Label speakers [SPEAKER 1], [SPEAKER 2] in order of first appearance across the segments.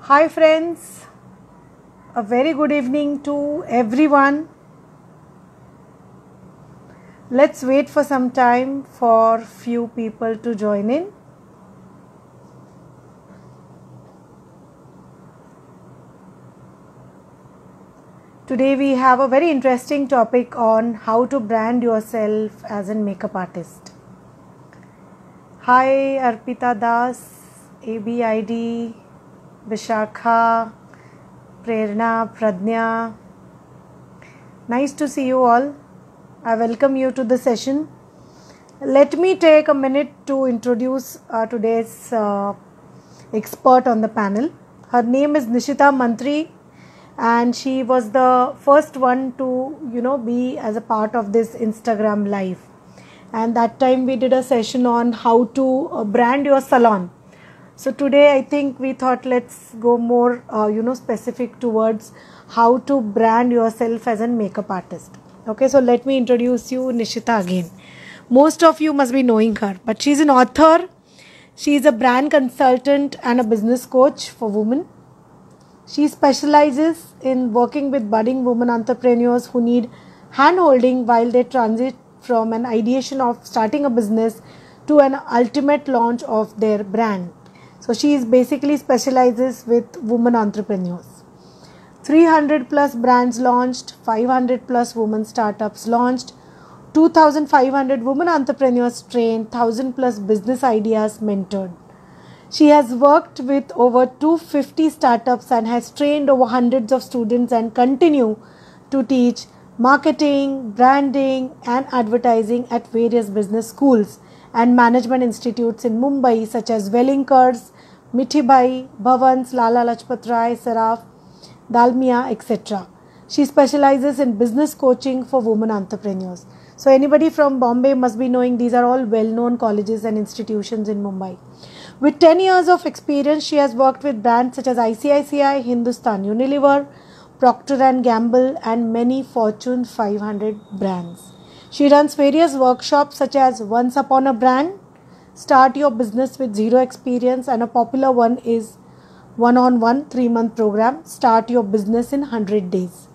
[SPEAKER 1] Hi friends, a very good evening to everyone. Let's wait for some time for few people to join in. Today we have a very interesting topic on how to brand yourself as a makeup artist. Hi Arpita Das, ABID, Vishakha, Prerna, Pradnya. Nice to see you all. I welcome you to the session. Let me take a minute to introduce today's expert on the panel. Her name is Nishita Mantri, and she was the first one to be as a part of this Instagram live. And that time we did a session on how to brand your salon. So today I think we thought let's go more specific towards how to brand yourself as a makeup artist. Okay, so let me introduce you Nishita again. Most of you must be knowing her, but she's an author, she is a brand consultant and a business coach for women. She specializes in working with budding women entrepreneurs who need hand-holding while they transit from an ideation of starting a business to an ultimate launch of their brand. So she is basically specializes with women entrepreneurs. 300 plus brands launched, 500 plus women startups launched, 2,500 women entrepreneurs trained, 1,000 plus business ideas mentored. She has worked with over 250 startups and has trained over hundreds of students and continue to teach marketing, branding and advertising at various business schools and management institutes in Mumbai such as Wellinkers, Mithibai, Bhavans, Lala Lajpat Rai, Saraf, Dalmia, etc. She specializes in business coaching for women entrepreneurs. So anybody from Bombay must be knowing these are all well-known colleges and institutions in Mumbai. With 10 years of experience, she has worked with brands such as ICICI, Hindustan Unilever, Procter & Gamble and many Fortune 500 brands. She runs various workshops such as Once Upon a Brand, Start Your Business with Zero Experience, and a popular one is one-on-one 3-month program, Start Your Business in 100 Days.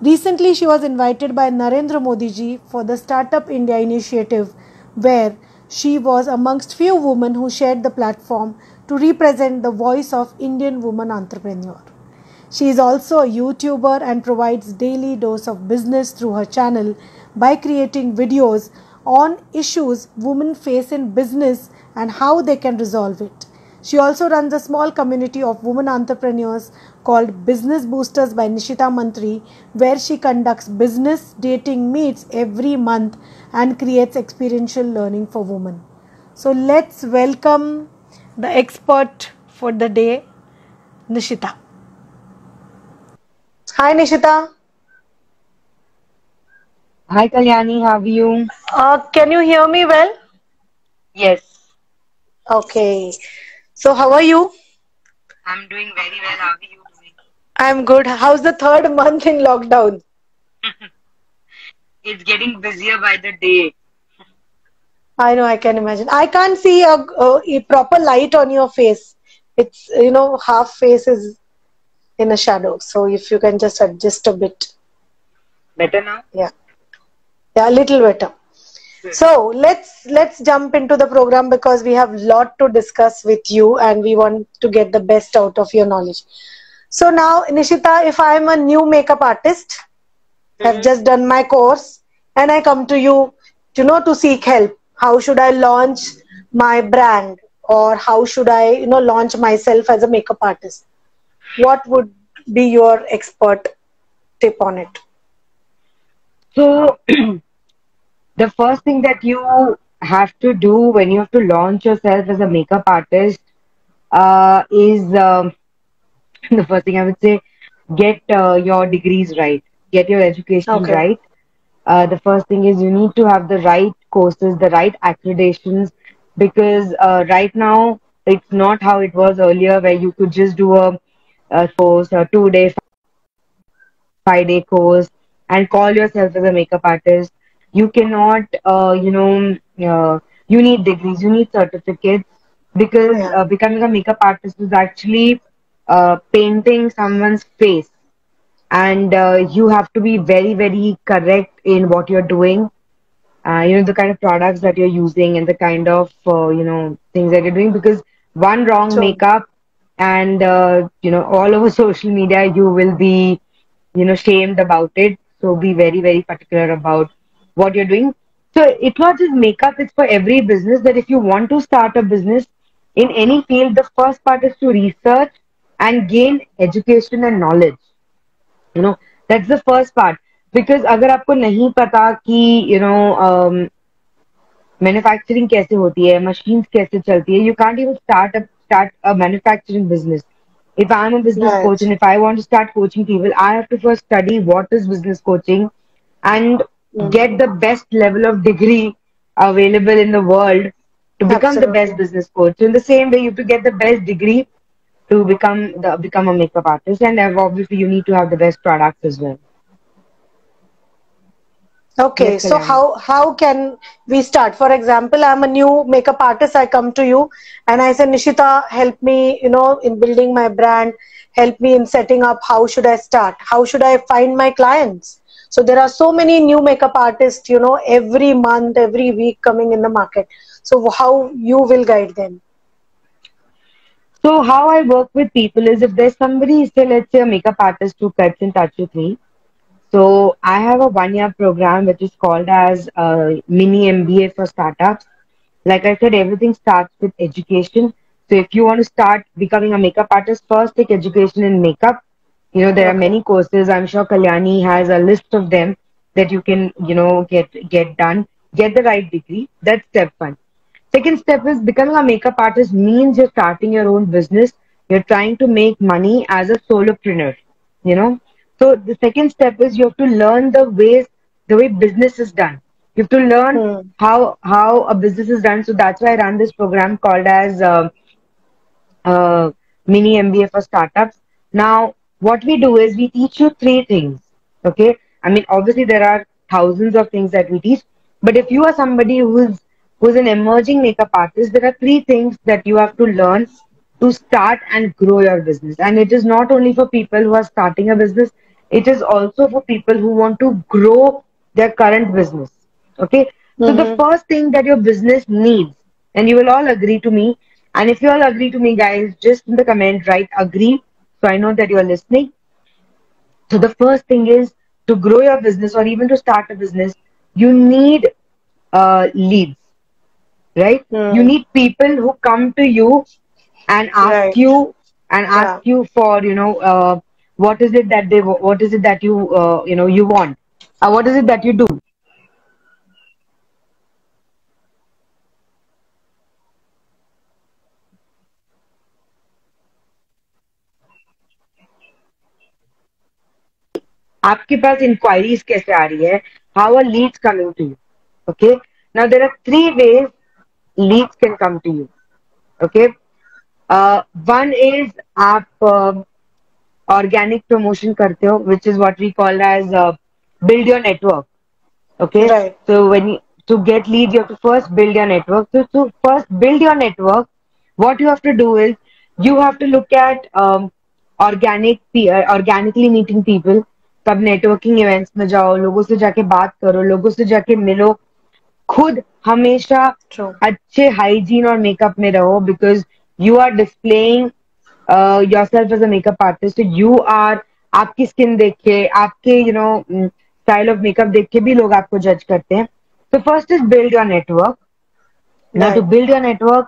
[SPEAKER 1] Recently, she was invited by Narendra Modi ji for the Startup India initiative, where she was amongst few women who shared the platform to represent the voice of Indian woman entrepreneur. She is also a YouTuber and provides daily dose of business through her channel by creating videos on issues women face in business and how they can resolve it. She also runs a small community of women entrepreneurs called Business Boosters by Nishita Mantri, where she conducts business dating meets every month and creates experiential learning for women. So let's welcome the expert for the day, Nishita. Hi Nishita.
[SPEAKER 2] Hi Kalyani, how are you?
[SPEAKER 1] Can you hear me well?
[SPEAKER 2] Yes,
[SPEAKER 1] Okay. So how are you?
[SPEAKER 2] I'm doing very well. How are you doing?
[SPEAKER 1] I'm good. How's the third month in lockdown?
[SPEAKER 2] It's getting busier by the day.
[SPEAKER 1] I know, I can imagine. I can't see a proper light on your face. It's, half face is in a shadow. So if you can just adjust a bit.
[SPEAKER 2] Better now?
[SPEAKER 1] Yeah. Yeah, a little better.
[SPEAKER 2] Good.
[SPEAKER 1] So let's jump into the program because we have a lot to discuss with you and we want to get the best out of your knowledge. So now, Nishita, if I'm a new makeup artist, I've just done my course and I come to you, to seek help. How should I launch my brand or how should I, launch myself as a makeup artist? What would be your expert tip on it?
[SPEAKER 2] So, the first thing that you have to do when you have to launch yourself as a makeup artist is the first thing I would say, get your degrees right, get your education
[SPEAKER 1] Okay.
[SPEAKER 2] right. The first thing is you need to have the right courses, the right accreditations, because right now it's not how it was earlier, where you could just do a course, a 2-day, 5-day course, and call yourself as a makeup artist. You cannot, you need degrees, you need certificates, because
[SPEAKER 1] Yeah.
[SPEAKER 2] becoming a makeup artist is actually painting someone's face, and you have to be very, very correct in what you're doing. The kind of products that you're using and the kind of things that you're doing, because one wrong
[SPEAKER 1] True.
[SPEAKER 2] makeup and all over social media you will be shamed about it. So be very, very particular about what you're doing. So it's not just makeup, it's for every business, that if you want to start a business in any field, the first part is to research and gain education and knowledge. you know that's the first part. Because अगर आपको नहीं पता कि manufacturing कैसे होती है, machines कैसे चलती है, you can't even start a manufacturing business. If I'm a business coach
[SPEAKER 1] Right.
[SPEAKER 2] and if I want to start coaching people, I have to first study what is business coaching and get the
[SPEAKER 1] Mm.
[SPEAKER 2] best level of degree available in the world to become the best
[SPEAKER 1] Absolutely.
[SPEAKER 2] business coach. So in the same way, you have to get the best degree to become a makeup artist, and obviously you need to have the best products as well. Yes,
[SPEAKER 1] Okay, so
[SPEAKER 2] Kalyani.
[SPEAKER 1] how can we start? For example, I'm a new makeup artist. I come to you and I say, Nishita, help me, in building my brand, help me in setting up. How should I start? How should I find my clients? So there are so many new makeup artists, every month, every week coming in the market. So how you will guide them?
[SPEAKER 2] So how I work with people is, if there's somebody, say let's say a makeup artist who gets in touch with me. So I have a 1 year program which is called as mini MBA for startups. Like I said, everything starts with education. So if you want to start becoming a makeup artist, first take education in makeup. There are
[SPEAKER 1] Okay.
[SPEAKER 2] many courses. I'm sure Kalyani has a list of them that you can, get done. Get the right degree. That's step one. Second step is, becoming a makeup artist means you're starting your own business. You're trying to make money as a solopreneur. You know. So the second step is, you have to learn the way business is done. You have to learn
[SPEAKER 1] Hmm.
[SPEAKER 2] how a business is done. So that's why I run this program called as mini MBA for startups. Now, what we do is, we teach you three things. Okay. I mean, obviously there are thousands of things that we teach, but if you are somebody who's an emerging makeup artist, there are three things that you have to learn to start and grow your business. And it is not only for people who are starting a business, it is also for people who want to grow their current business. Okay. So the
[SPEAKER 1] Mm-hmm.
[SPEAKER 2] first thing that your business needs, and you will all agree to me, and if you all agree to me, guys, just in the comment, write agree, so I know that you are listening. So the first thing is, to grow your business or even to start a business, you need leads, right? You
[SPEAKER 1] Hmm.
[SPEAKER 2] need people who come to you and ask
[SPEAKER 1] Right.
[SPEAKER 2] you and ask
[SPEAKER 1] Yeah.
[SPEAKER 2] you for, what is it that what is it that you want, what is it that you do. आपके पास inquiries कैसे आ रही है? How are leads coming to you? Okay. Now there are three ways leads can come to you. Okay. One is, आप organic promotion करते हो, which is what we call as build your network. Okay.
[SPEAKER 1] Right.
[SPEAKER 2] So to get leads, you have to first build your network. So to first build your network, what you have to do is, you have to look at organically meeting people. तब networking events में जाओ, लोगों से जाके बात करो, लोगों से जाके मिलो, खुद हमेशा
[SPEAKER 1] True.
[SPEAKER 2] अच्छे हाइजीन और मेकअप में रहो, because you are displaying yourself as a makeup artist. You are, आपकी स्किन देख के, आपके स्टाइल ऑफ मेकअप देख के भी लोग आपको जज करते हैं. So first is build your network. Now to
[SPEAKER 1] Right.
[SPEAKER 2] build your network,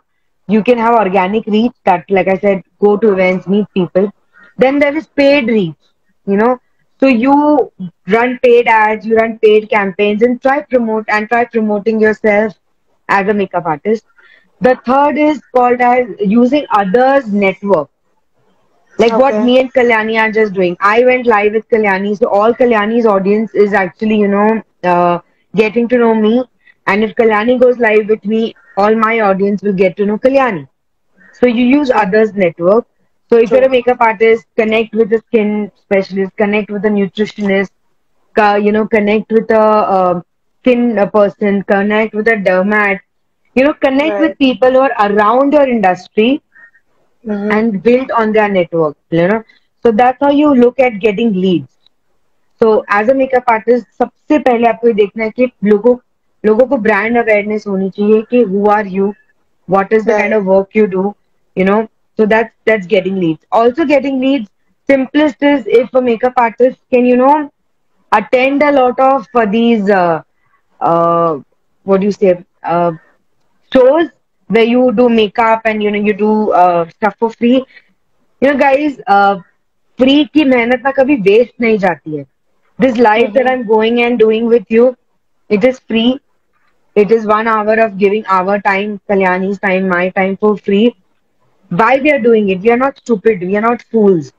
[SPEAKER 2] you can have organic reach, that, like I said, go to events, meet people. Then there is paid reach, you know. So you run paid ads, you run paid campaigns, and try promoting yourself as a makeup artist. The third is called as using others' network, like what
[SPEAKER 1] Okay.
[SPEAKER 2] me and Kalyani are just doing. I went live with Kalyani, so all Kalyani's audience is actually, getting to know me. And if Kalyani goes live with me, all my audience will get to know Kalyani. So you use
[SPEAKER 1] True.
[SPEAKER 2] others' network. So if you're a
[SPEAKER 1] True.
[SPEAKER 2] makeup artist, connect with a skin specialist, connect with a nutritionist, connect with a skin person, connect with a dermat, connect with
[SPEAKER 1] Right.
[SPEAKER 2] people who are around your industry
[SPEAKER 1] Mm-hmm.
[SPEAKER 2] and build on their network, you know. So that's how you look at getting leads. So as a makeup artist सबसे पहले आपको ये देखना है कि लोगों को brand awareness होनी चाहिए कि who are you, what is the kind
[SPEAKER 1] Right.
[SPEAKER 2] of work you do, you know. So that's getting leads. Also getting leads, simplest is if a makeup artist can, you know, attend a lot of these uh, what do you say, shows where you do makeup and you know you do stuff for free. You know, guys, free की मेहनत ना कभी waste नहीं जाती है. This live that
[SPEAKER 1] Mm-hmm.
[SPEAKER 2] I'm going and doing with you, it is free. It is 1 hour of giving our time, Kalyani's time, my time for free. Why we are doing it? We are not stupid. We are not fools.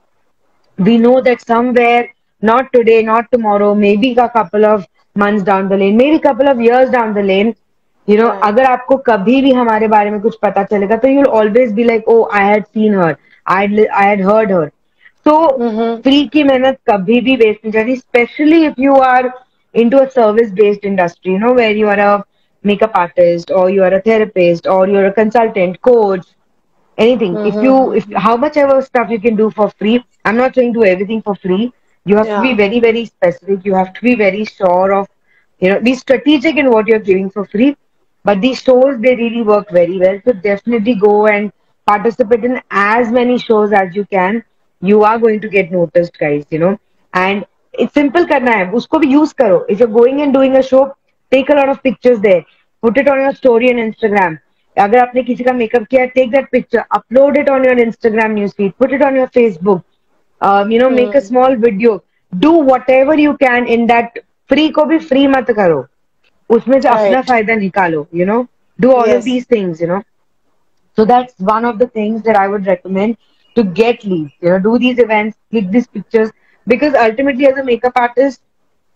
[SPEAKER 2] We know that somewhere, not today, not tomorrow, maybe a couple of months down the lane, maybe a couple of years down the lane, you know,
[SPEAKER 1] Right.
[SPEAKER 2] अगर आपको कभी भी हमारे बारे में कुछ पता चलेगा तो you'll always be like, oh, I had seen her, I had heard her. So
[SPEAKER 1] Mm-hmm.
[SPEAKER 2] Free की मेहनत कभी भी वेस्ट नहीं जाती, especially if you are into a service based industry, you know, where you are a makeup artist or you are a therapist or you're a consultant coach, anything. If you, if
[SPEAKER 1] Mm-hmm.
[SPEAKER 2] how much ever stuff you can do for free, I'm not saying do everything for free. You have to be
[SPEAKER 1] Yeah.
[SPEAKER 2] very, very specific. You have to be very sure of, you know, be strategic in what you're giving for free. But these shows, they really work very well. So definitely go and participate in as many shows as you can. You are going to get noticed, guys, you know. And it's simple करना है, उसको भी use करो. If you're going and doing a show, take a lot of pictures there. Put it on your story on Instagram. अगर आपने किसी का makeup किया, take that picture, upload it on your Instagram newsfeed, put it on your Facebook, you know, make a
[SPEAKER 1] Mm.
[SPEAKER 2] small video, do whatever you can in that. Free को भी free मत करो, उसमें से अपना
[SPEAKER 1] Right.
[SPEAKER 2] फायदा निकालो, you know, do all of
[SPEAKER 1] Yes.
[SPEAKER 2] these things, you know. So that's one of the things that I would recommend to get leads. You know, do these events, click these pictures, because ultimately, as a makeup artist,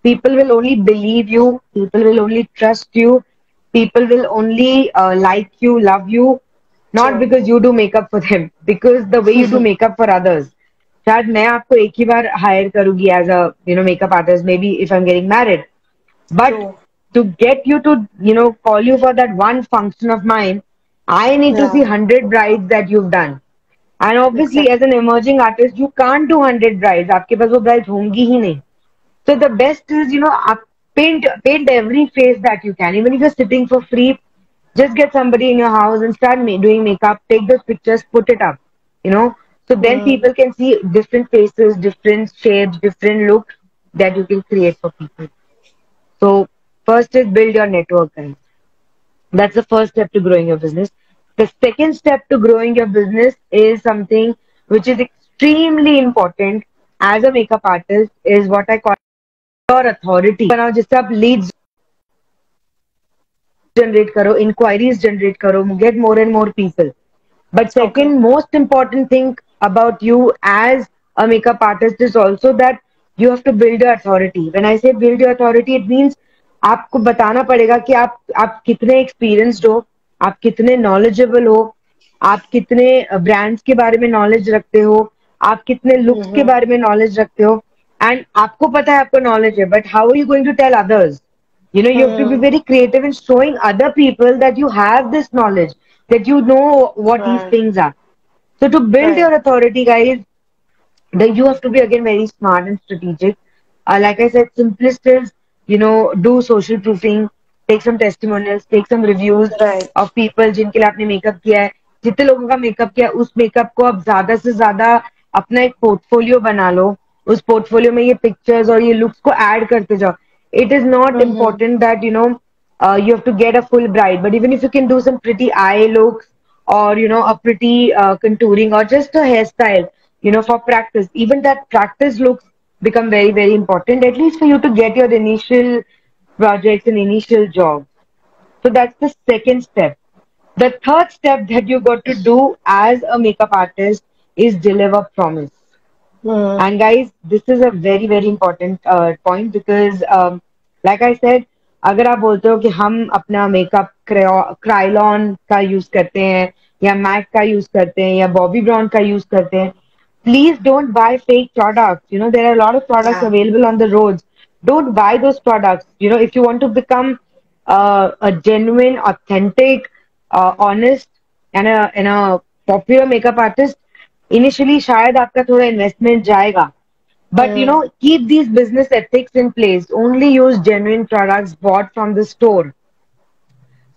[SPEAKER 2] people will only believe you, people will only trust you, people will only like you, love you, not
[SPEAKER 1] True.
[SPEAKER 2] because you do makeup for them, because the way you do makeup for others. शायद मैं आपको एक ही बार hire करूंगी as a you know makeup artist, maybe if I am getting married, but
[SPEAKER 1] True.
[SPEAKER 2] to get you to, you know, call you for that one function of mine, I need to see
[SPEAKER 1] Yeah.
[SPEAKER 2] 100 brides that you've done. And obviously, as
[SPEAKER 1] Exactly.
[SPEAKER 2] an emerging artist, you can't do 100 brides. आपके पास वो brides होंगी ही नहीं. So the best is, you know, paint every face that you can. Even if you're sitting for free, just get somebody in your house and start doing makeup. Take those pictures, put it up. You know, so then
[SPEAKER 1] Mm.
[SPEAKER 2] people can see different faces, different shapes, different looks that you can create for people. So first is build your network, guys. That's the first step to growing your business. The second step to growing your business is something which is extremely important as a makeup artist, is what I call your authority. बनाओ जिससे आप leads generate करो, inquiries generate करो, get more and more people. But
[SPEAKER 1] Okay.
[SPEAKER 2] second most important thing about you as a makeup artist is also that you have to build your authority. When I say build your authority, it means आपको बताना पड़ेगा कि आप कितने experienced हो, आप कितने knowledgeable हो, आप कितने ब्रांड्स के बारे में नॉलेज रखते हो, आप कितने लुक्स के
[SPEAKER 1] Mm-hmm.
[SPEAKER 2] बारे में नॉलेज रखते हो. एंड आपको पता है आपको नॉलेज है, but how are you going to tell others? You know, you have to be
[SPEAKER 1] Mm.
[SPEAKER 2] very creative in showing other people that you have this knowledge, that you know what these
[SPEAKER 1] Right.
[SPEAKER 2] things are. So to build
[SPEAKER 1] Right.
[SPEAKER 2] your authority, guys, then you have to be again very smart and strategic. Like I said, simplest is, you know, do social proofing, take some testimonials, take some reviews
[SPEAKER 1] Right.
[SPEAKER 2] of people जिनके लिए आपने makeup किया है. जितने लोगों का makeup किया है, उस मेकअप को आप ज्यादा से ज्यादा अपना एक पोर्टफोलियो बना लो. उस पोर्टफोलियो में ये पिक्चर्स और ये लुक्स को ऐड करते जाओ. It is not
[SPEAKER 1] Mm-hmm.
[SPEAKER 2] important that, you know, you have to get a full bride, but even if you can do some pretty eye looks or, you know, a pretty contouring or just a hairstyle, you know, for practice, even that practice looks become very, very important, at least for you to get your initial projects and initial jobs. So that's the second step. The third step that you got to do as a makeup artist is deliver promise.
[SPEAKER 1] Mm.
[SPEAKER 2] And guys, this is a very very important point, because like I said, अगर आप बोलते हो कि हम अपना makeup Krylon का use करते हैं या मैक का यूज करते हैं या बॉबी ब्राउन का यूज करते हैं, please don't buy fake products. You know, there are a lot of products
[SPEAKER 1] Yeah.
[SPEAKER 2] available on the roads. Don't buy those products. You know, if you want to become a genuine, authentic, honest, and a popular makeup artist, initially शायद आपका थोड़ा investment जाएगा. But keep these business ethics in place. Only use genuine products bought from the store.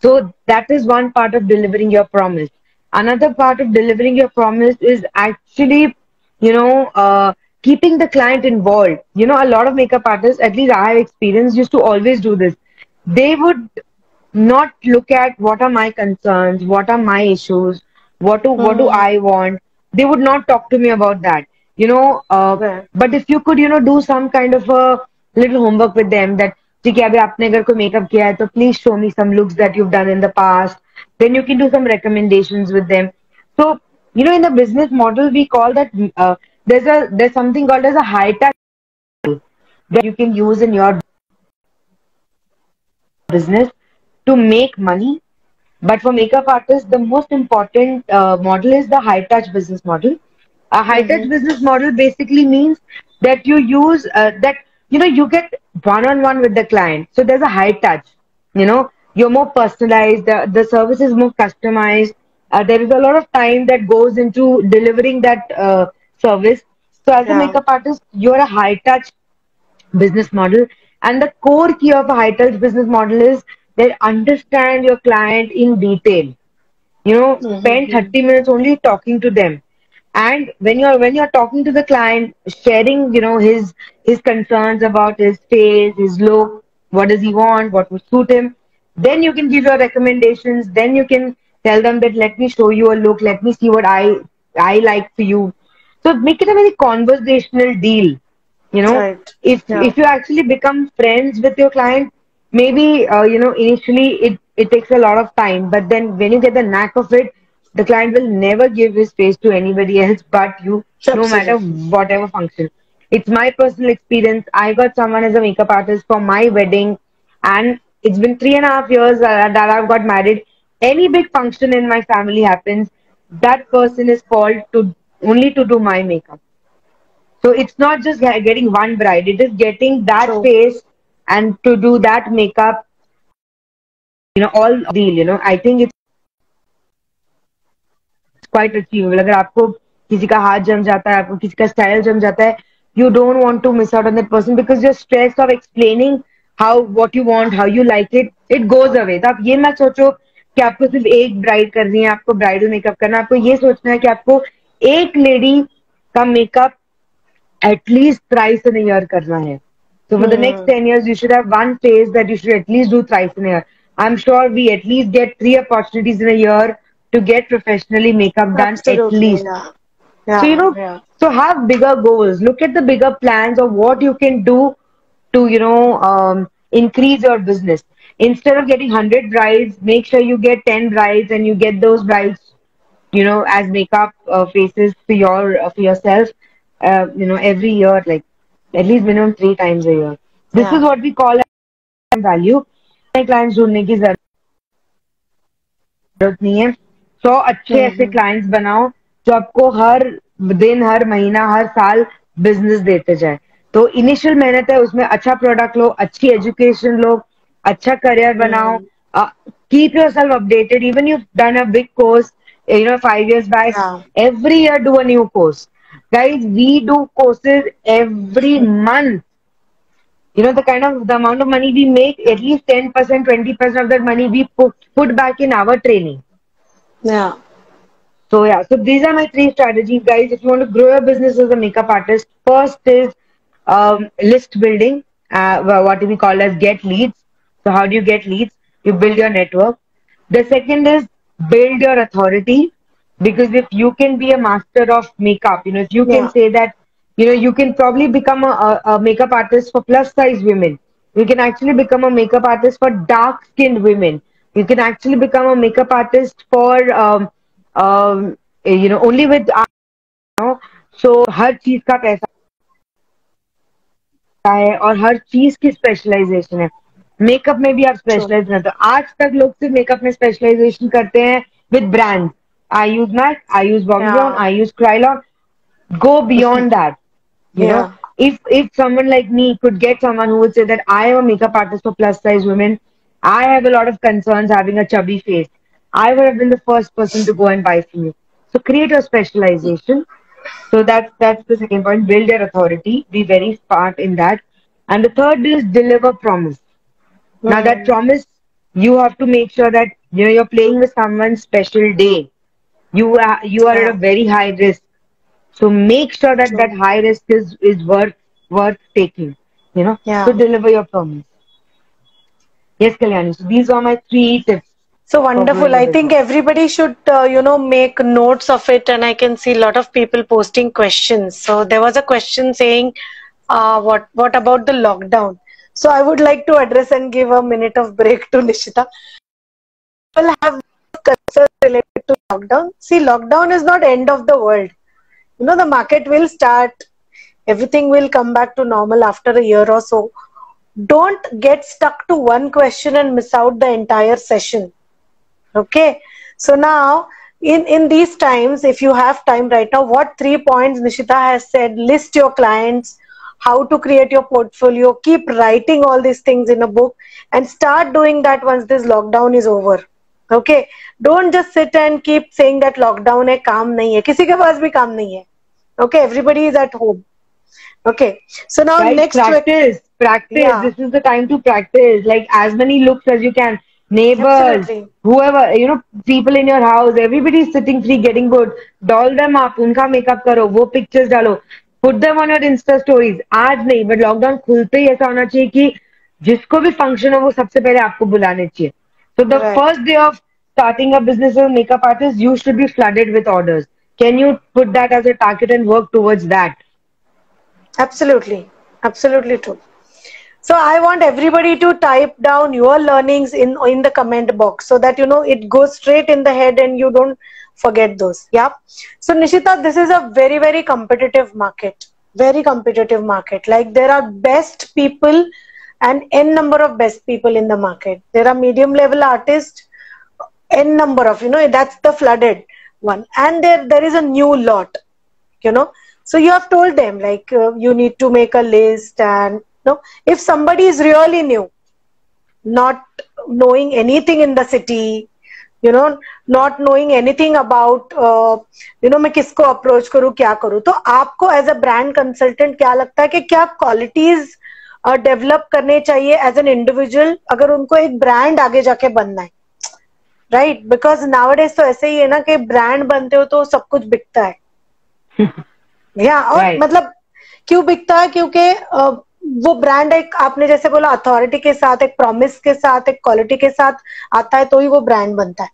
[SPEAKER 2] So that is one part of delivering your promise. Another part of delivering your promise is actually, keeping the client involved. A lot of makeup artists, at least I have experienced, used to always do this. They would not look at what are my concerns, what are my issues, what do I want. They would not talk to me about that.
[SPEAKER 1] Right.
[SPEAKER 2] But if you could, do some kind of a little homework with them that ठीक है अभी आपने अगर कोई makeup किया है तो please show me some looks that you've done in the past. Then you can do some recommendations with them. So in the business model we call that there's something called as a high touch that you can use in your business to make money. But for makeup artists, the most important model is the high touch business model. A high touch business model basically means that you use that you get one on one with the client. So there's a high touch. You're more personalized. The service is more customized. There is a lot of time that goes into delivering that service. So as a
[SPEAKER 1] Yeah.
[SPEAKER 2] makeup artist, you're a high touch business model. And the core key of a high touch business model is that understand your client in detail. Spend 30 minutes only talking to them. And when you're talking to the client, sharing, his concerns about his face, his look, what does he want, what would suit him, then you can give your recommendations. Then you can tell them that let me show you a look, let me see what I like for you. So make it a very conversational deal.
[SPEAKER 1] Right.
[SPEAKER 2] If
[SPEAKER 1] Yeah.
[SPEAKER 2] if you actually become friends with your client, maybe initially it takes a lot of time, but then when you get the knack of it, the client will never give his face to anybody else but you, no matter
[SPEAKER 1] Absolutely.
[SPEAKER 2] whatever function. It's my personal experience. I got someone as a makeup artist for my wedding, and it's been 3.5 years that I've got married. Any big function in my family happens, that person is called to only to do my makeup. So it's not just getting one bride, it is getting that
[SPEAKER 1] True.
[SPEAKER 2] face and to do that makeup, all deal, I think it's quite achievable. अगर आपको किसी का हाथ जम जाता है, आपको किसी का स्टाइल जम जाता है, you don't want to miss out on that person because your stress of explaining what you want, how you like it, it goes away. तो आप ये मत सोचो कि आपको सिर्फ एक ब्राइड करनी है, आपको ब्राइडल मेकअप करना है, आपको ये सोचना है कि आपको एक लेडी का makeup at least thrice in a year karna hai. So for the next 10 years, you should have one phase that you should at least do thrice in a year. I'm sure we at least get 3 opportunities in a year to get professionally makeup done at
[SPEAKER 1] Absolutely.
[SPEAKER 2] least.
[SPEAKER 1] Yeah.
[SPEAKER 2] So,
[SPEAKER 1] Yeah. Yeah.
[SPEAKER 2] so have bigger goals. Look at the bigger plans of what you can do to, increase your business. Instead of getting 100 brides, make sure you get 10 brides and you get those brides as makeup faces for yourself, every year, like at least minimum 3 times a year. This is
[SPEAKER 1] Yeah.
[SPEAKER 2] what we call as value. clients ढूंढने की जरूरत नहीं है. 100 अच्छे ऐसे clients बनाओ जो आपको हर दिन, हर महीना, हर साल बिजनेस देते जाए. तो इनिशियल मेहनत है, उसमें अच्छा प्रोडक्ट लो, अच्छी एजुकेशन लो, अच्छा करियर बनाओ. Keep yourself updated. Even you've done a big course, 5 years back,
[SPEAKER 1] Yeah.
[SPEAKER 2] every year do a new course. Guys, we do courses every month. The amount of money we make, at least 10%, 20% of that money we put back in our training.
[SPEAKER 1] Yeah.
[SPEAKER 2] So yeah, so these are my 3 strategies, guys. If you want to grow your business as a makeup artist, first is list building, what we call as get leads. So how do you get leads? You build your network. The second is build your authority, because if you can be a master of makeup, if you can
[SPEAKER 1] Yeah.
[SPEAKER 2] say that, you can probably become a makeup artist for plus size women. You can actually become a makeup artist for dark skinned women. You can actually become a makeup artist for only with so हर चीज का पैसा है और हर चीज की specialisation है. Makeup में भी आप
[SPEAKER 1] True.
[SPEAKER 2] स्पेशलाइज करते हो. आज तक लोग सिर्फ मेकअप में स्पेशलाइजेशन करते हैं with brand. I use Mac, I use Bombian,
[SPEAKER 1] Yeah.
[SPEAKER 2] I use Kryolan. Go beyond that.
[SPEAKER 1] Yeah.
[SPEAKER 2] If someone like me could get someone who would say that I am a makeup artist for plus size women, I have a lot of concerns having a chubby face, I would have been the first person to go and buy from you. So create your specialization. So that's the second point. Build your authority. Be very smart in that. And the third is deliver promise. Now that promise, you have to make sure that you're playing with someone's special day. You are at a
[SPEAKER 1] Yeah,
[SPEAKER 2] very high risk. So make sure that that
[SPEAKER 1] true.
[SPEAKER 2] high risk is worth taking. So
[SPEAKER 1] Yeah.
[SPEAKER 2] deliver your promise. Yes, Kalyani. So these are my 3 tips
[SPEAKER 1] So
[SPEAKER 2] for
[SPEAKER 1] wonderful.
[SPEAKER 2] growing a
[SPEAKER 1] I think
[SPEAKER 2] business.
[SPEAKER 1] everybody should, make notes of it. And I can see a lot of people posting questions. So there was a question saying, what about the lockdown? So I would like to address and give a minute of break to Nishita. People have concerns related to lockdown. See, lockdown is not end of the world. The market will start. Everything will come back to normal after a year or so. Don't get stuck to one question and miss out the entire session. Okay, so now in these times, if you have time right now, what 3 points Nishita has said: list your clients, how to create your portfolio, keep writing all these things in a book, and start doing that once this lockdown is over. Okay, don't just sit and keep saying that lockdown है, काम नहीं है, किसी के पास भी काम नहीं है. Okay, everybody is at home. Okay, so now
[SPEAKER 2] Guys,
[SPEAKER 1] next week,
[SPEAKER 2] practice.
[SPEAKER 1] yeah,
[SPEAKER 2] This is the time to practice. Like as many looks as you can. Neighbors,
[SPEAKER 1] absolutely
[SPEAKER 2] whoever, people in your house, everybody is sitting free, getting bored. Doll them up, उनका makeup करो, वो pictures डालो. Put them on your Insta stories. आज नहीं, but lockdown खुलते ही ऐसा होना चाहिए कि जिसको भी function हो वो सबसे पहले आपको बुलाने चाहिए. So the
[SPEAKER 1] right.
[SPEAKER 2] first day of starting a business as a makeup artist, you should be flooded with orders. Can you put that as a target and work towards that?
[SPEAKER 1] Absolutely, absolutely true. So I want everybody to type down your learnings in the comment box so that it goes straight in the head and you don't forget those. Yeah. So Nishita, this is a very, very competitive market. Very competitive market. Like there are best people and n number of best people in the market. There are medium level artists, n number of, that's the flooded one. And there is a new lot, so you have told them like you need to make a list. And if somebody is really new, not knowing anything in the city, not knowing anything about मैं किसको approach करूं, क्या करूं, तो आपको as a brand consultant क्या लगता है कि क्या क्वालिटीज डेवलप करने चाहिए एज एन इंडिविजुअल अगर उनको एक ब्रांड आगे जाके बनना है, राइट? बिकॉज नाउअडेज तो ऐसे ही है ना कि ब्रांड बनते हो तो सब कुछ बिकता है. या और
[SPEAKER 2] Right.
[SPEAKER 1] मतलब क्यों बिकता है? क्योंकि वो ब्रांड एक, आपने जैसे बोला, अथॉरिटी के साथ, एक प्रॉमिस के साथ, एक क्वालिटी के साथ आता है तो ही वो ब्रांड बनता है.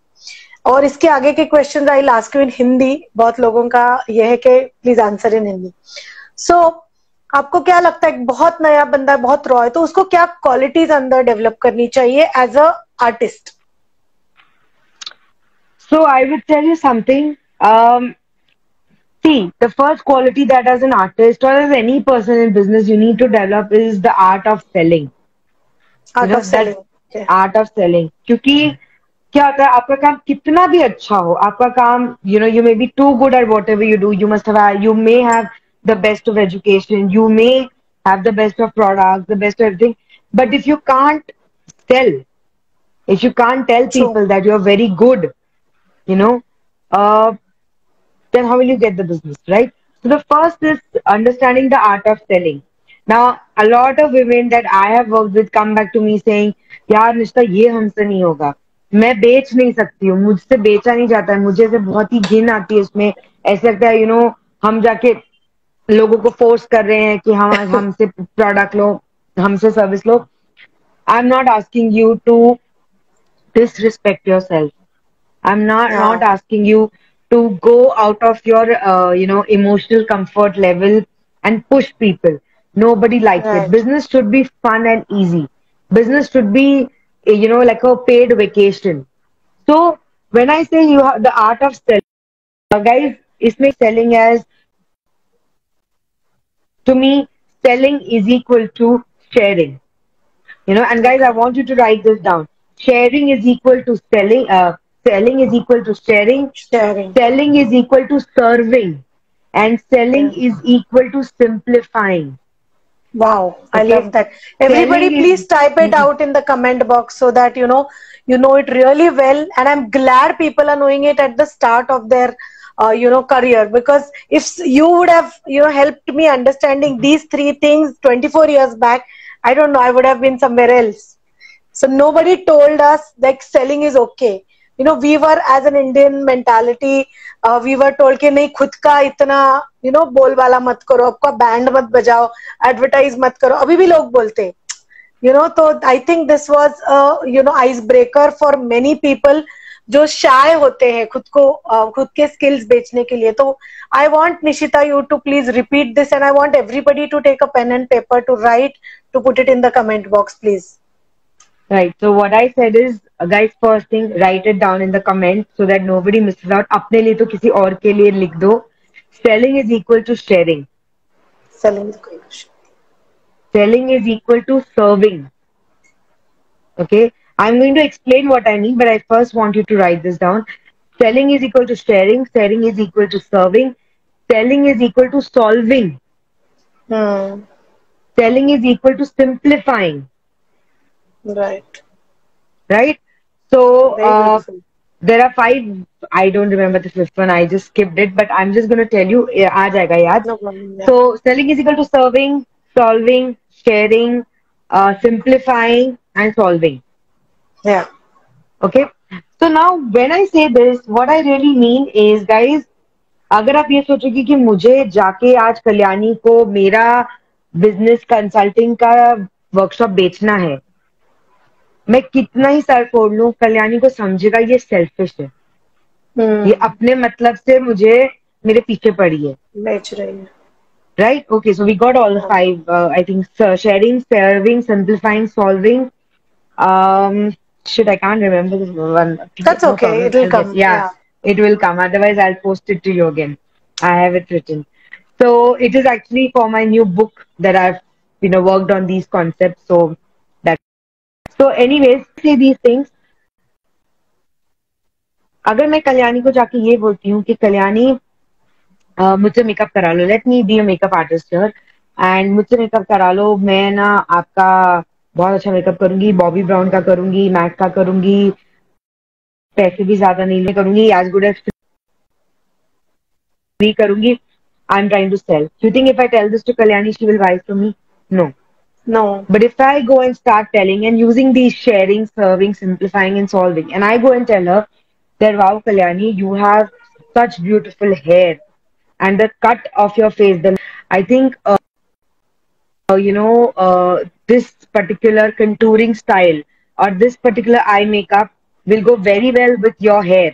[SPEAKER 1] और इसके आगे के question I last you in Hindi. बहुत लोगों का ये है कि प्लीज आंसर इन हिंदी. सो आपको क्या लगता है, बहुत नया बंदा है, बहुत रॉ है, तो उसको क्या क्वालिटीज अंदर डेवलप करनी चाहिए as a artist?
[SPEAKER 2] So I would tell you something. See, the first quality that as an artist or as any person in business you need to develop is the art of selling.
[SPEAKER 1] Art of
[SPEAKER 2] That
[SPEAKER 1] selling.
[SPEAKER 2] art of selling. क्योंकि क्या होता है, आपका काम कितना भी अच्छा हो, आपका काम, you may be too good at whatever you do. You may have the best of education, you may have the best of products, the best of everything. But if you can't sell, if you can't tell
[SPEAKER 1] true.
[SPEAKER 2] people that you're very good, you know, uh, then how will you get the business, right? So the first is understanding the art of selling. Now, a lot of women that I have worked with come back to me saying, यार निश्ता ये हमसे नहीं होगा, मैं बेच नहीं सकती हूँ, मुझसे बेचा नहीं जाता है, मुझे से बहुत ही घिन आती है इसमें, ऐसा लगता है हम जाके लोगों को फोर्स कर रहे हैं कि हम हमसे प्रोडक्ट लो, हमसे सर्विस लो. I am not asking you to disrespect yourself. I'm not
[SPEAKER 1] या
[SPEAKER 2] asking you to go out of your emotional comfort level and push people. Nobody likes it.
[SPEAKER 1] Right.
[SPEAKER 2] Business should be fun and easy. Business should be like a paid vacation. So when I say you have the art of selling, guys, इसमें selling as, to me, selling is equal to sharing. And guys, I
[SPEAKER 1] Okay.
[SPEAKER 2] want you to write this down. Sharing is equal to selling. Selling is equal to sharing.
[SPEAKER 1] Sharing.
[SPEAKER 2] Selling is equal to serving. And selling
[SPEAKER 1] Okay.
[SPEAKER 2] is equal to simplifying.
[SPEAKER 1] Wow, I
[SPEAKER 2] Okay?
[SPEAKER 1] love that. Everybody,
[SPEAKER 2] Selling is,
[SPEAKER 1] please type it out in the comment box so that you know it really well. And I'm glad people are knowing it at the start of their career, because if you would have helped me understanding these three things 24 years back, I don't know, I would have been somewhere else. So nobody told us like selling is okay. We were, as an Indian mentality, we were told कि नहीं खुद का इतना बोलबाला मत करो, आपका band मत बजाओ, एडवर्टाइज मत करो. अभी भी लोग बोलते हैं. तो I think this was ice breaker for many people जो शाय होते हैं खुद के स्किल्स बेचने के लिए. तो I want Nishita you to please repeat this, and I want everybody to take a pen and paper to write, to put it in the comment box please.
[SPEAKER 2] Right. So what I said is, guys, first thing, write it down in the comments so that nobody misses out. अपने लिए तो किसी और के लिए लिख दो. Selling is equal to sharing. Selling is equal to serving. Okay. I'm going to explain what I mean, but I first want you to write this down. Selling is equal to sharing. Selling is equal to serving. Selling is equal to solving. Selling is equal to simplifying.
[SPEAKER 1] Right.
[SPEAKER 2] So there are 5. I don't remember the 5th one. I just skipped it, but I'm just going to tell you. aa jayega yaad.
[SPEAKER 1] No problem, yeah.
[SPEAKER 2] So selling is equal to serving, solving, sharing, simplifying, and solving.
[SPEAKER 1] Yeah.
[SPEAKER 2] Okay. So now when I say this, what I really mean is, guys, अगर आप ये सोचोगे कि मुझे जाके आज कल्याणी को मेरा बिजनेस कंसल्टिंग का वर्कशॉप बेचना है, मैं कितना ही सर फोड़ लूं, कल्याणी को समझेगा ये सेल्फिश है. ये अपने मतलब से मुझे मेरे पीछे पड़ी है,
[SPEAKER 1] बेच रही है.
[SPEAKER 2] Right? Okay, so we got all the 5. I think sharing, serving, simplifying, solving. Shit, I can't remember this one.
[SPEAKER 1] That's
[SPEAKER 2] No
[SPEAKER 1] okay.
[SPEAKER 2] problem.
[SPEAKER 1] It will
[SPEAKER 2] I'll
[SPEAKER 1] come.
[SPEAKER 2] get- yeah, it will come. Otherwise, I'll post it to you again. I have it written. So it is actually for my new book that I've worked on these concepts. So anyways, say these things. अगर मैं कल्याणी को जाके ये बोलती हूँ कि कल्याणी मुझसे makeup करा लो, let me be a makeup artist here, and मुझसे मेकअप करा लो, मैं ना आपका बहुत अच्छा मेकअप करूंगी, बॉबी ब्राउन का करूंगी, मैक का करूंगी, पैसे भी ज्यादा नहीं करूंगी, एज गुड एज फ्री करूंगी. I am trying to sell. You think if I tell this to Kalyani she will buy from me? No.
[SPEAKER 1] No.
[SPEAKER 2] But if I go and start telling and using these sharing, serving, simplifying, and solving, and I go and tell her that, wow, Kalyani, you have such beautiful hair, and the cut of your face, then I think, this particular contouring style or this particular eye makeup will go very well with your hair.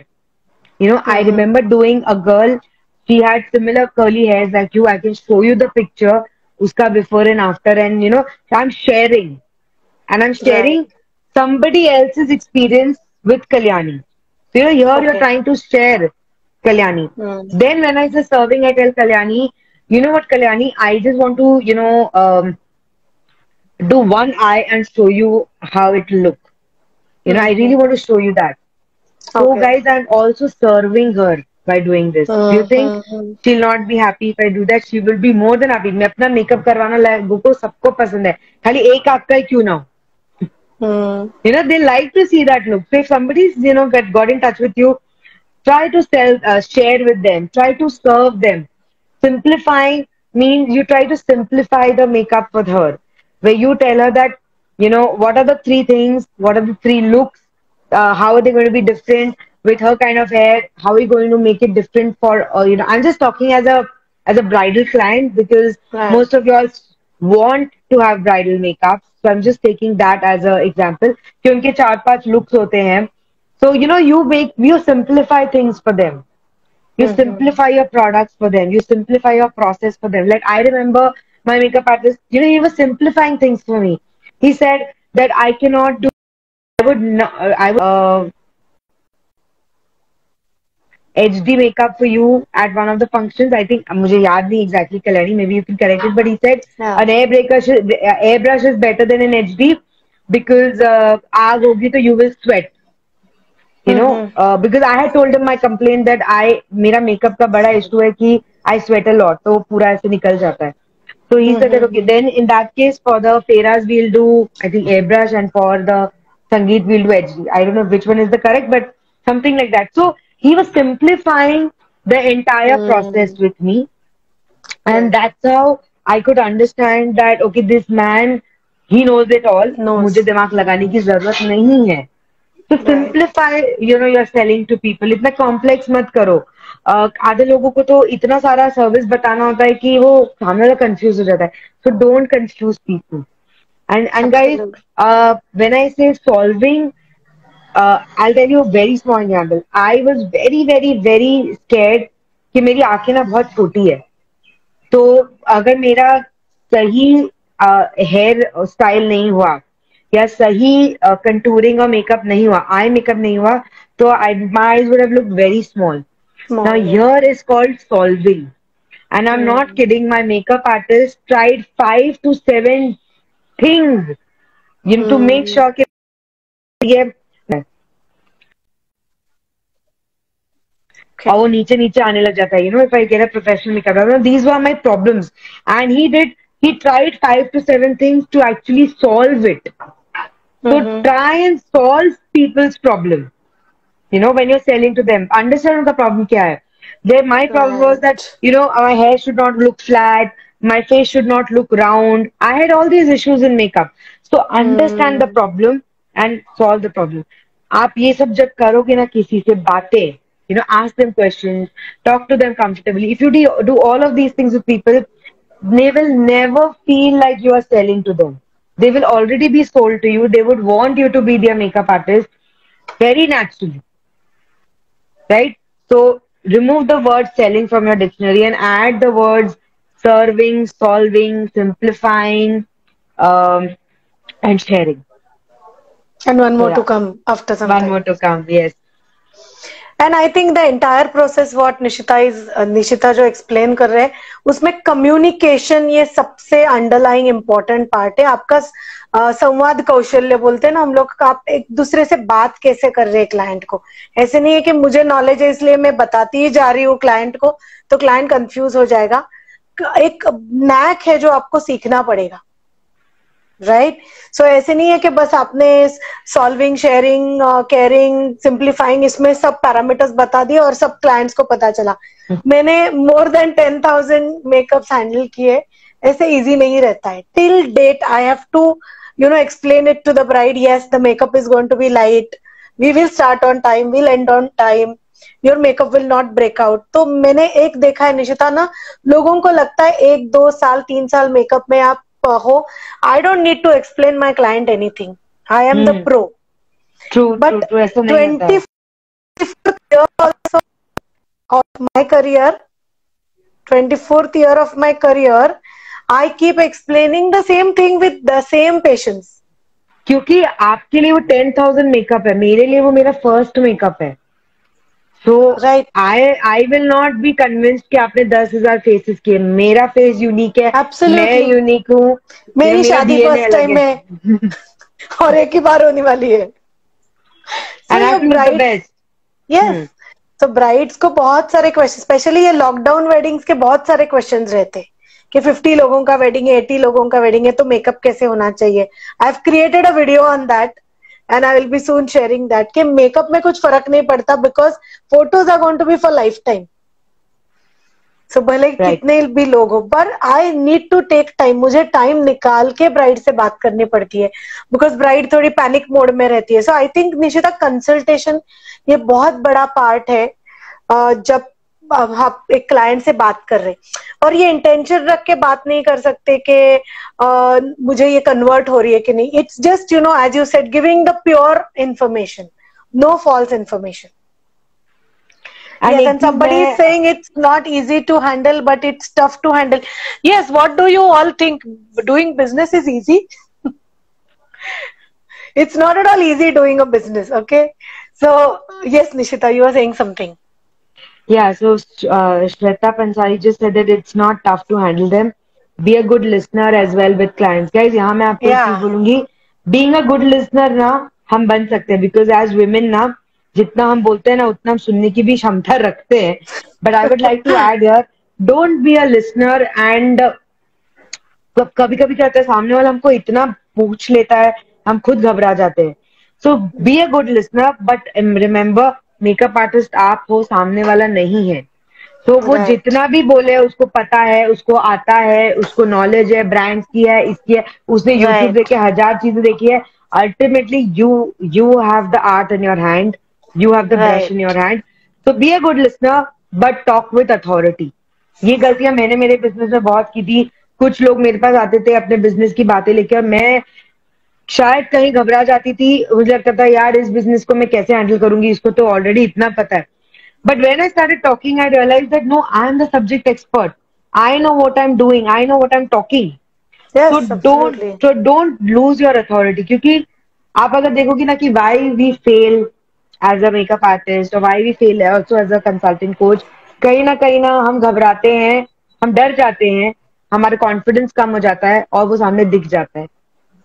[SPEAKER 2] I remember doing a girl, she had similar curly hairs like you. I can show you the picture, uska before and after, and I'm sharing. And I'm sharing somebody else's experience with Kalyani. So, here you're trying to share Kalyani. Then when I say serving, I tell Kalyani, you know what, Kalyani, I just want to, do one eye and show you how it look. I really want to show you that. So, guys, I'm also serving her by doing this. Do you think she'll not be happy if I do that? She will be more than happy. मैं अपना makeup करवाना लोगों को सबको पसंद है. खाली एक आँख का ही क्यों ना हो? They like to see that look. So if somebody's got in touch with you, try to share with them. Try to serve them. Simplifying means you try to simplify the makeup with her, where you tell her that what are the 3 things, what are the 3 looks. How are they going to be different with her kind of hair? How are you going to make it different for I'm just talking as a bridal client, because most of y'all want to have bridal makeup. So I'm just taking that as an example. कि उनके 4-5 looks होते हैं. So you simplify things for them. You simplify your products for them. You simplify your process for them. Like I remember my makeup artist, he was simplifying things for me. He said that I cannot do. I would HD makeup for you at one of the functions. I think मुझे याद नहीं exactly Kalyani, maybe you can correct it, but he said an airbrush is better than an HD because आग होगी तो you will sweat. Because I had told him my complaint that मेरा makeup का बड़ा issue है कि I sweat a lot, तो पूरा ऐसे निकल जाता है. So he said that okay, then in that case for the Fairas we'll do I think airbrush, and for the Sangeet we'll do HD. I don't know which one is the correct, but something like that. So he was simplifying the entire process with me. And that's how I could understand that, okay, this man, he knows it all. मुझे दिमाग लगाने की जरूरत नहीं है. So simplify, you're selling to people. इतना complex मत करो. आधे लोगों को तो इतना सारा सर्विस बताना होता है कि वो सामने वाला कंफ्यूज हो जाता है. So don't confuse people. And guys, when I say solving, I'll tell you a very small example. I was very, very, very scared कि मेरी आंखें ना बहुत छोटी है. तो अगर मेरा सही हेयर स्टाइल नहीं हुआ या सही कंटूरिंग और मेकअप नहीं हुआ, आई मेकअप नहीं हुआ, तो my eyes would have looked very small. Now here is called solving. And I'm not kidding, my makeup artist tried 5 to 7 things to make sure कि ये और वो नीचे नीचे आने लग जाता है. If I get a professional makeup artist, these were my problems. And he tried 5 to 7 things to actually solve it. So try and solve people's problem. When you're selling to them, understand the problem kya hai. My problem was that, my hair should not look flat, my face should not look round. I had all these issues in makeup. So understand the problem and solve the problem. आप ये सब जब करोगे ना किसी से बातें, ask them questions, talk to them comfortably. If you do all of these things with people, they will never feel like you are selling to them. They will already be sold to you. They would want you to be their makeup artist very naturally. Right? So remove the word selling from your dictionary and add the words serving, solving, simplifying, and sharing.
[SPEAKER 1] And one more to come after some time.
[SPEAKER 2] One more to come, yes.
[SPEAKER 1] And I think the entire process what Nishita जो explain कर रहे हैं, उसमें communication ये सबसे underlying important part है. आपका संवाद कौशल्य बोलते हैं ना हम लोग, आप एक दूसरे से बात कैसे कर रहे हैं क्लाइंट को. ऐसे नहीं है कि मुझे नॉलेज है इसलिए मैं बताती ही जा रही हूँ क्लाइंट को, तो क्लाइंट कंफ्यूज हो जाएगा. एक नैक है जो आपको सीखना पड़ेगा. राइट. सो ऐसे नहीं है कि बस आपने सॉल्विंग, शेयरिंग, केयरिंग, सिंप्लीफाइंग इसमें सब पैरामीटर्स बता दिए और सब क्लाइंट्स को पता चला. मैंने मोर देन 10,000 मेकअप्स हैंडल किए. ऐसे इजी नहीं रहता है. Till date I have to explain it to the bride. Yes, the makeup is going to be light. We will start on time. We'll end on time. Your makeup will not break out. तो मैंने एक देखा है निशिता ना, लोगों को लगता है 1, 2 साल 3 साल मेकअप में आप हो. I don't need to explain my client anything. I am the pro.
[SPEAKER 2] True.
[SPEAKER 1] But
[SPEAKER 2] true.
[SPEAKER 1] 24th year also of my career, 24th year of my career, I keep explaining the same thing with the same patients.
[SPEAKER 2] क्योंकि आपके लिए वो 10,000 makeup है, मेरे लिए वो मेरा first makeup है. So right. I will not be convinced कि आपने 10,000 फेसेस किए. मेरा फेस यूनिक है. Absolutely. मैं यूनिक हूँ.
[SPEAKER 1] मेरी शादी फर्स्ट टाइम में और एक ही बार होने वाली है.
[SPEAKER 2] And I feel the best.
[SPEAKER 1] Yes. So brides को बहुत सारे क्वेश्चन, स्पेशली ये लॉकडाउन वेडिंग्स के बहुत सारे क्वेश्चंस रहते हैं कि 50 लोगों का वेडिंग है, 80 लोगों का वेडिंग है, तो मेकअप कैसे होना चाहिए. I have created a video on that and I will be soon sharing that कि मेकअप में कुछ फर्क नहीं पड़ता because photos are going to be for lifetime. So भले कितने भी लोग हो, पर I need to take time. मुझे टाइम निकाल के ब्राइड से बात करनी पड़ती है because ब्राइड थोड़ी पैनिक मोड में रहती है. So I think Nishita consultation ये बहुत बड़ा पार्ट है जब आप एक क्लाइंट से बात कर रहे. और ये इंटेंशन रख के बात नहीं कर सकते कि मुझे ये कन्वर्ट हो रही है कि नहीं. It's just as you said, giving the pure information, no false information. Yes, and somebody is saying it's not easy to handle, but it's tough to handle. Yes, what do you all think? Doing business is easy? It's not at all easy doing a business, okay? So, yes, Nishita, you were saying something.
[SPEAKER 2] Yeah, so Shweta Pansari just said that it's not tough to handle them. Be a good listener as well with clients. Guys, यहाँ मैं आपको एक चीज बोलूंगी, being a good listener ना हम बन सकते हैं because as women ना जितना हम बोलते हैं ना उतना हम सुनने की भी क्षमता रखते हैं. But I would like to add here, don't be a listener and कभी कभी क्या होता है सामने वाला हमको इतना पूछ लेता है हम खुद घबरा जाते हैं. So be a good listener, but remember, makeup artist आप हो, सामने वाला नहीं है. तो वो
[SPEAKER 1] Right.
[SPEAKER 2] जितना भी बोले उसको पता है, उसको आता है, उसको नॉलेज है, ब्रांड्स की है, इसकी है, उसने यूट्यूब
[SPEAKER 1] Right.
[SPEAKER 2] देखे 1000 चीजें देखी है. Ultimately you have the art in your hand, you have the brush
[SPEAKER 1] Right.
[SPEAKER 2] In your hand. तो be a good listener but talk with authority. ये गलतियां मैंने मेरे बिजनेस में बहुत की थी. कुछ लोग मेरे पास आते थे अपने बिजनेस की बातें लेकर, मैं शायद कहीं घबरा जाती थी. मुझे लगता था यार इस बिजनेस को मैं कैसे हैंडल करूंगी, इसको तो ऑलरेडी इतना पता है. But when I started talking, I realized that no, I am the subject expert. I know what I'm doing. I know what I'm talking. So
[SPEAKER 1] Yes, absolutely.
[SPEAKER 2] don't lose your authority. क्योंकि आप अगर देखोगे ना कि why we fail as a makeup artist or why we fail also as a consulting coach, कहीं ना हम घबराते हैं, हम डर जाते हैं, हमारा कॉन्फिडेंस कम हो जाता है और वो सामने दिख जाता है.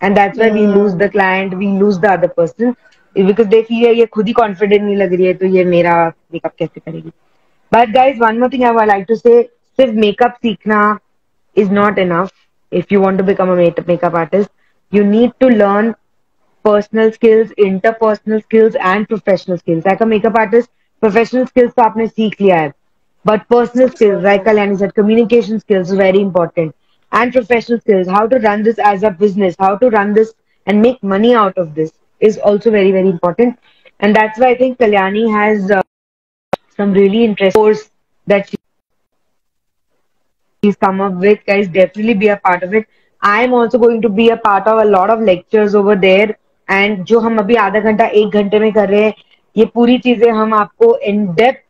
[SPEAKER 2] And that's why we lose the
[SPEAKER 1] Mm.
[SPEAKER 2] client, we lose the other person because they feel ये खुद ही कॉन्फिडेंट नहीं लग रही है तो ये मेरा मेकअप कैसे करेगी. But guys, one more thing I would like to say, सिर्फ मेकअप सीखना is not enough. If you want to become a makeup artist, you need to learn personal skills, interpersonal skills, and professional skills. Like a makeup artist, professional skills तो आपने सीख लिया है, but personal skills, like
[SPEAKER 1] Absolutely.
[SPEAKER 2] Kalyani said, communication skills is very important, and professional skills, how to run this as a business, how to run this and make money out of this is also very very important. And that's why I think Kalyani has some really interesting course that she's come up with. Guys, definitely be a part of it. I'm also going to be a part of a lot of lectures over there. And जो हम अभी आधा घंटा 1 घंटे में कर रहे हैं, ये पूरी चीजें हम आपको इन डेप्थ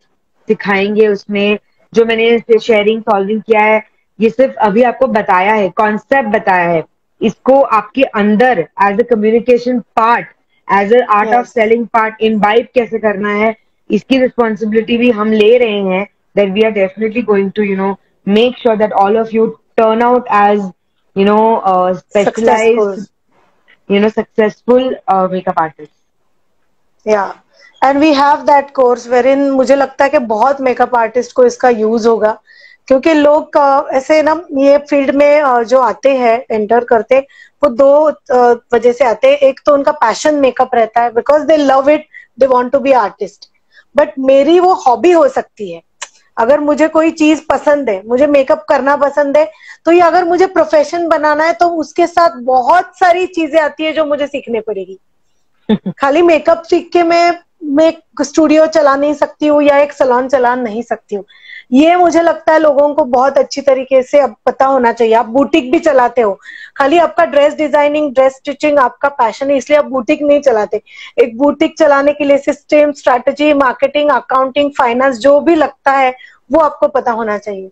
[SPEAKER 2] सिखाएंगे. उसमें जो मैंने शेयरिंग सॉल्विंग किया है, ये सिर्फ अभी आपको बताया है, कॉन्सेप्ट बताया है. इसको आपके अंदर as a communication part, as a art of
[SPEAKER 1] Yes.
[SPEAKER 2] Selling part imbibe कैसे करना है, इसकी रिस्पॉन्सिबिलिटी भी हम ले रहे हैं. That we are definitely going to make sure that all of you turn out as
[SPEAKER 1] Successful.
[SPEAKER 2] specialized, successful makeup artists.
[SPEAKER 1] या and we have that course where in मुझे लगता है कि बहुत मेकअप आर्टिस्ट को इसका यूज होगा, क्योंकि लोग ऐसे ना ये फील्ड में जो आते हैं एंटर करते, वो दो वजह से आते हैं. एक तो उनका पैशन मेकअप रहता है because they love it, they want to be artist. But मेरी वो हॉबी हो सकती है. अगर मुझे कोई चीज पसंद है, मुझे मेकअप करना पसंद है, तो ये अगर मुझे प्रोफेशन बनाना है तो उसके साथ बहुत सारी चीजें आती है जो मुझे सीखने पड़ेगी. खाली मेकअप सीख के मैं एक स्टूडियो चला नहीं सकती हूँ या एक सैलून चला नहीं सकती हूँ. ये मुझे लगता है लोगों को बहुत अच्छी तरीके से अब पता होना चाहिए. आप बुटीक भी चलाते हो, खाली आपका ड्रेस डिजाइनिंग, ड्रेस स्टिचिंग आपका पैशन है इसलिए आप बुटीक नहीं चलाते. एक बुटीक चलाने के लिए system, strategy, marketing, accounting, finance जो भी लगता है वो आपको पता होना चाहिए.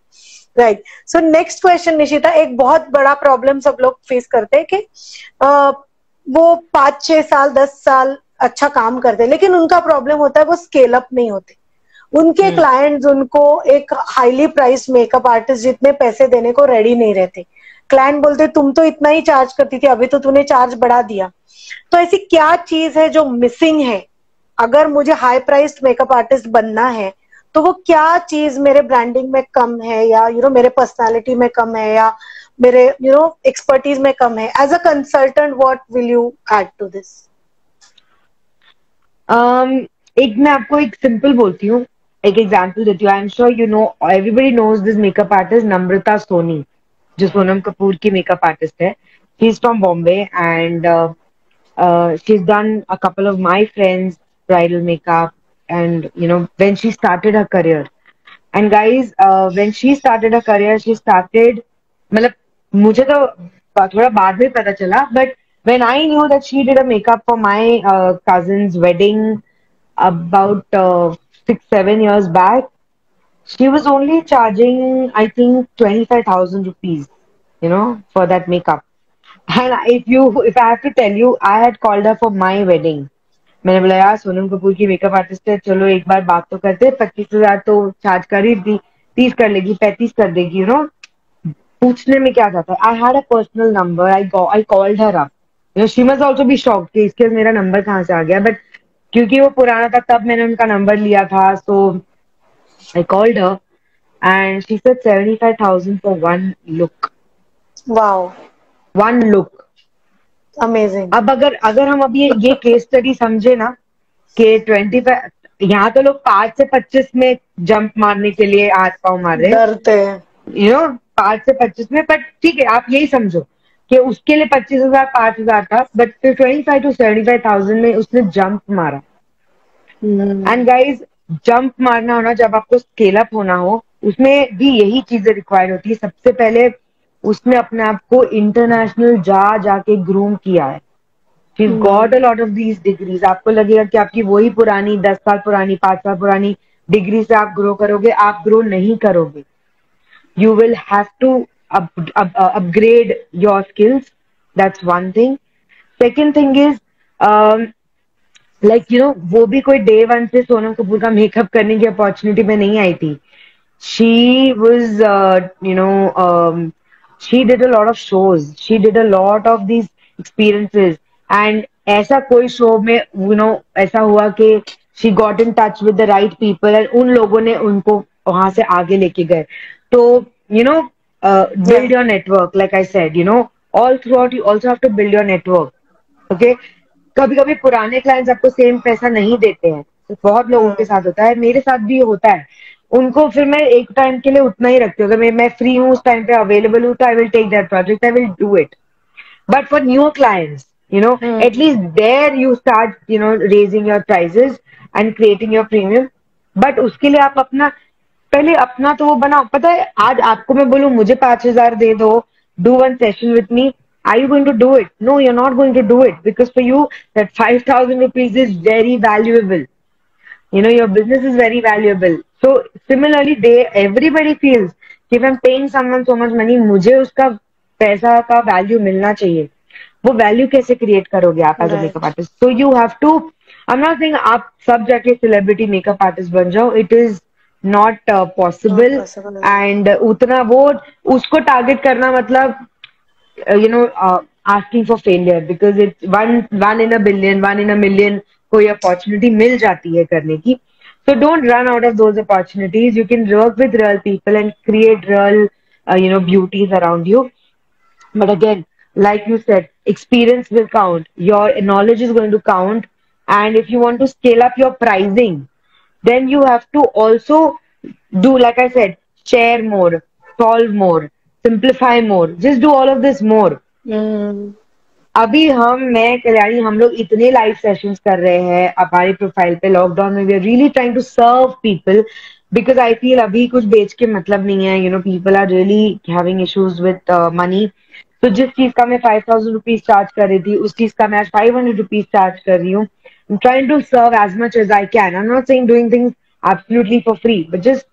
[SPEAKER 1] Right. So next question Nishita, एक बहुत बड़ा प्रॉब्लम सब लोग फेस करते हैं कि वो 5-6 साल 10 साल अच्छा काम करते हैं, लेकिन उनका प्रॉब्लम होता है वो स्केल अप नहीं होते. उनके क्लाइंट्स उनको एक हाईली प्राइस्ड मेकअप आर्टिस्ट जितने पैसे देने को रेडी नहीं रहते. क्लाइंट बोलते तुम तो इतना ही चार्ज करती थी, अभी तो तूने चार्ज बढ़ा दिया. तो ऐसी क्या चीज है जो मिसिंग है? अगर मुझे हाई प्राइस्ड मेकअप आर्टिस्ट बनना है तो वो क्या चीज मेरे ब्रांडिंग में कम है, या मेरे पर्सनालिटी में कम है, या मेरे एक्सपर्टीज में कम है? As a consultant what will you add to this?
[SPEAKER 2] एक मैं आपको एक सिंपल बोलती हूँ, एक एग्जांपल देती हूँ. I am sure everybody knows this makeup artist Namrata Soni, जो सोनम कपूर की मेकअप आर्टिस्ट है. She is from Bombay and she is done a couple of my friends bridal makeup and when she started her career. And guys, when she started her career, she started, मतलब मुझे तो थोड़ा बाद में पता चला, but when I knew that she did a makeup for my cousin's wedding about 6-7 years back, she was only charging, I think, 25,000 rupees, for that makeup. And if I have to tell you, I had called her for my wedding. मैंने बोला यार सोनम कपूर की makeup artist है, चलो एक बार बात तो करते. 25,000 तो चार्ज कर ही दी, 30 कर लेगी, 35 कर देगी, पूछने में क्या जाता है. I had a personal number, I called her up. She must also be shocked कि इसके मेरा नंबर कहाँ से आ गया, बट क्योंकि वो पुराना था तब मैंने उनका नंबर लिया था. So I called her and she said 75,000 for one look.
[SPEAKER 1] Wow,
[SPEAKER 2] one look.
[SPEAKER 1] Amazing.
[SPEAKER 2] अब अगर हम अभी ये केस स्टडी समझे ना कि 25 यहाँ तो लोग 5 से 25 में जंप मारने के लिए हाथ पांव मार रहे हैं,
[SPEAKER 1] डरते हैं।
[SPEAKER 2] 5 से 25 में। बट ठीक है, आप यही समझो कि उसके लिए 25,000 5,000 था, बट फिर 25 to 75,000 में उसने जंप मारा। एंड गाइज, जंप मारना होना, जब आपको स्केल अप होना हो, उसमें भी यही चीजें रिक्वायर्ड होती है। सबसे पहले उसने अपने आप को इंटरनेशनल जाके ग्रूम किया है। She's got a lot of these degrees. आपको लगेगा कि आपकी वही पुरानी 10 साल पुरानी 5 साल पुरानी डिग्री से आप ग्रो करोगे, आप ग्रो नहीं करोगे। You will have to upgrade your skills. That's one thing. Second thing is, um, वो भी कोई डे वन से सोनम कपूर का मेकअप करने की अपॉर्चुनिटी में नहीं आई थी। She was, she did a lot of shows. She did a lot of these experiences. And ऐसा कोई शो में, ऐसा हुआ कि she got in touch with the right people and उन लोगों ने उनको वहां से आगे लेके गए। तो, build your network, like I said, all throughout you also have to build your network. Okay? कभी कभी पुराने क्लाइंट्स आपको सेम पैसा नहीं देते हैं, तो बहुत लोगों के साथ होता है, मेरे साथ भी होता है। उनको फिर मैं एक टाइम के लिए उतना ही रखती हूँ। अगर मैं फ्री हूँ, उस टाइम पे अवेलेबल हूँ, तो I will take that project, I will do it. But for new clients, at least there you start, raising your prices and creating your premium. But उसके लिए आप पहले अपना तो वो बनाओ। पता है, आज आपको मैं बोलूं मुझे 5,000 दे दो, do one session with me. Are you going to do it? No, you're not going to do it, because for you that 5,000 rupees is very valuable. Your business is very valuable. So similarly, everybody feels if I'm paying someone so much money, मुझे उसका पैसा का value मिलना चाहिए। वो value कैसे create करोगे आप as a makeup artist? So you have to, I am not saying आप सब जाके सेलिब्रिटी मेकअप आर्टिस्ट बन जाओ, it is not possible. And उतना वो उसको टारगेट करना मतलब asking for failure, because it's one in a billion, one in a million कोई अपॉर्चुनिटी मिल जाती है करने की। So don't run out of those opportunities. You can work with real people and create real, beauties around you. But again, like you said, experience will count. Your knowledge is going to count. And if you want to scale up your pricing, then you have to also do, like I said, share more, solve more, simplify more. Just do all of this more. अभी मैं कल्याणी, हम लोग इतने live sessions कर रहे हैं हमारी profile पे लॉकडाउन में। We are really trying to serve people, because I feel अभी कुछ बेच के मतलब नहीं है। People are really having issues with money. तो जिस चीज का मैं 5,000 रुपीज चार्ज कर रही थी, उस चीज का मैं आज 500 रुपीज चार्ज कर रही हूँ। Trying to serve as much as I can. I am not saying doing things absolutely for free, but just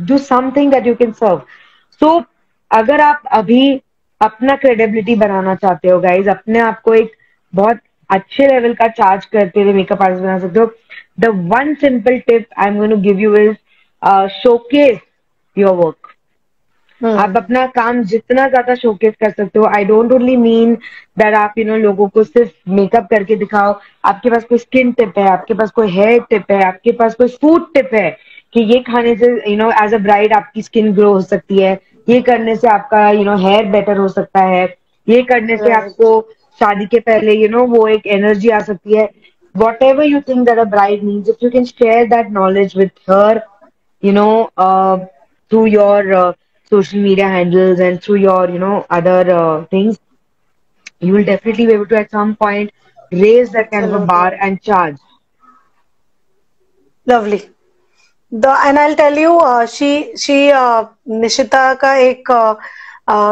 [SPEAKER 2] do something that you can serve. So अगर आप अभी अपना क्रेडिबिलिटी बनाना चाहते हो गाइज, अपने आप को एक बहुत अच्छे लेवल का चार्ज करते हुए मेकअप आर्टिस्ट बना सकते हो, the one simple tip I am going to give you is showcase your work. आप अपना काम जितना ज्यादा शोकेस कर सकते हो। I don't only mean that आप लोगों को सिर्फ मेकअप करके दिखाओ। आपके पास कोई स्किन टिप है, आपके पास कोई हेयर टिप है, आपके पास कोई फूड टिप है कि ये खाने से एज अ ब्राइड आपकी स्किन ग्लो हो सकती है, ये करने से आपका हेयर बेटर हो सकता है, ये करने से आपको शादी के पहले वो एक एनर्जी आ सकती है। Whatever you think that a bride needs, if you can share that knowledge with her, through your social media handles and through your other things, you will definitely be able to at some point raise that kind of a bar and charge.
[SPEAKER 1] Lovely. And I'll tell you, Nishita का एक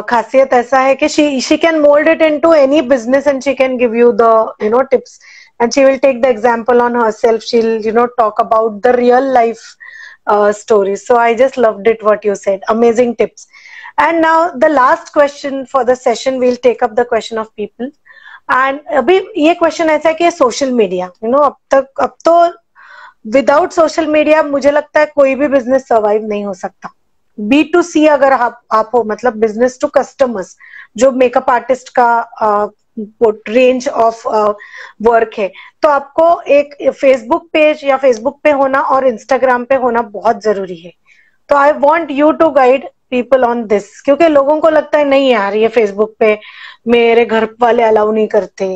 [SPEAKER 1] खासियत ऐसा है कि she can mold it into any business and she can give you the tips, and she will take the example on herself. She'll talk about the real life stories. So I just loved it what you said. Amazing tips. And now the last question for the session, we'll take up the question of people. And अभी ये question ऐसा है कि social media अब तो without social media मुझे लगता है कोई भी बिजनेस सर्वाइव नहीं हो सकता। B2C अगर आप हो, मतलब बिजनेस टू कस्टमर्स, जो मेकअप आर्टिस्ट का रेंज ऑफ वर्क है, तो आपको एक फेसबुक पेज या फेसबुक पे होना और इंस्टाग्राम पे होना बहुत जरूरी है। तो I want you to guide people on this, क्योंकि लोगों को लगता है नहीं यार ये फेसबुक पे मेरे घर वाले अलाउ नहीं करते,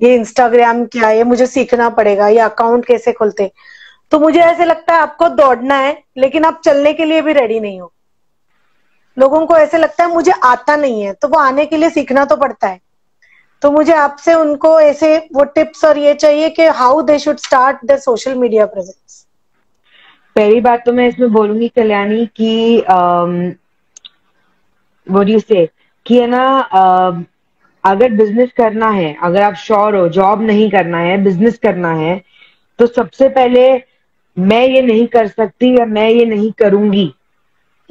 [SPEAKER 1] ये इंस्टाग्राम क्या है, ये मुझे सीखना पड़ेगा, ये अकाउंट कैसे खुलते। तो मुझे ऐसे लगता है आपको दौड़ना है, लेकिन आप चलने के लिए भी रेडी नहीं हो। लोगों को ऐसे लगता है मुझे आता नहीं है, तो वो आने के लिए सीखना तो पड़ता है। तो मुझे आपसे उनको ऐसे वो टिप्स और ये चाहिए कि how they should start the social media presence.
[SPEAKER 2] पहली बात तो मैं इसमें बोलूंगी कल्याणी कि व्हाट यू से कि है ना, अगर बिजनेस करना है, अगर आप श्योर हो जॉब नहीं करना है, बिजनेस करना है, तो सबसे पहले मैं ये नहीं कर सकती या मैं ये नहीं करूंगी,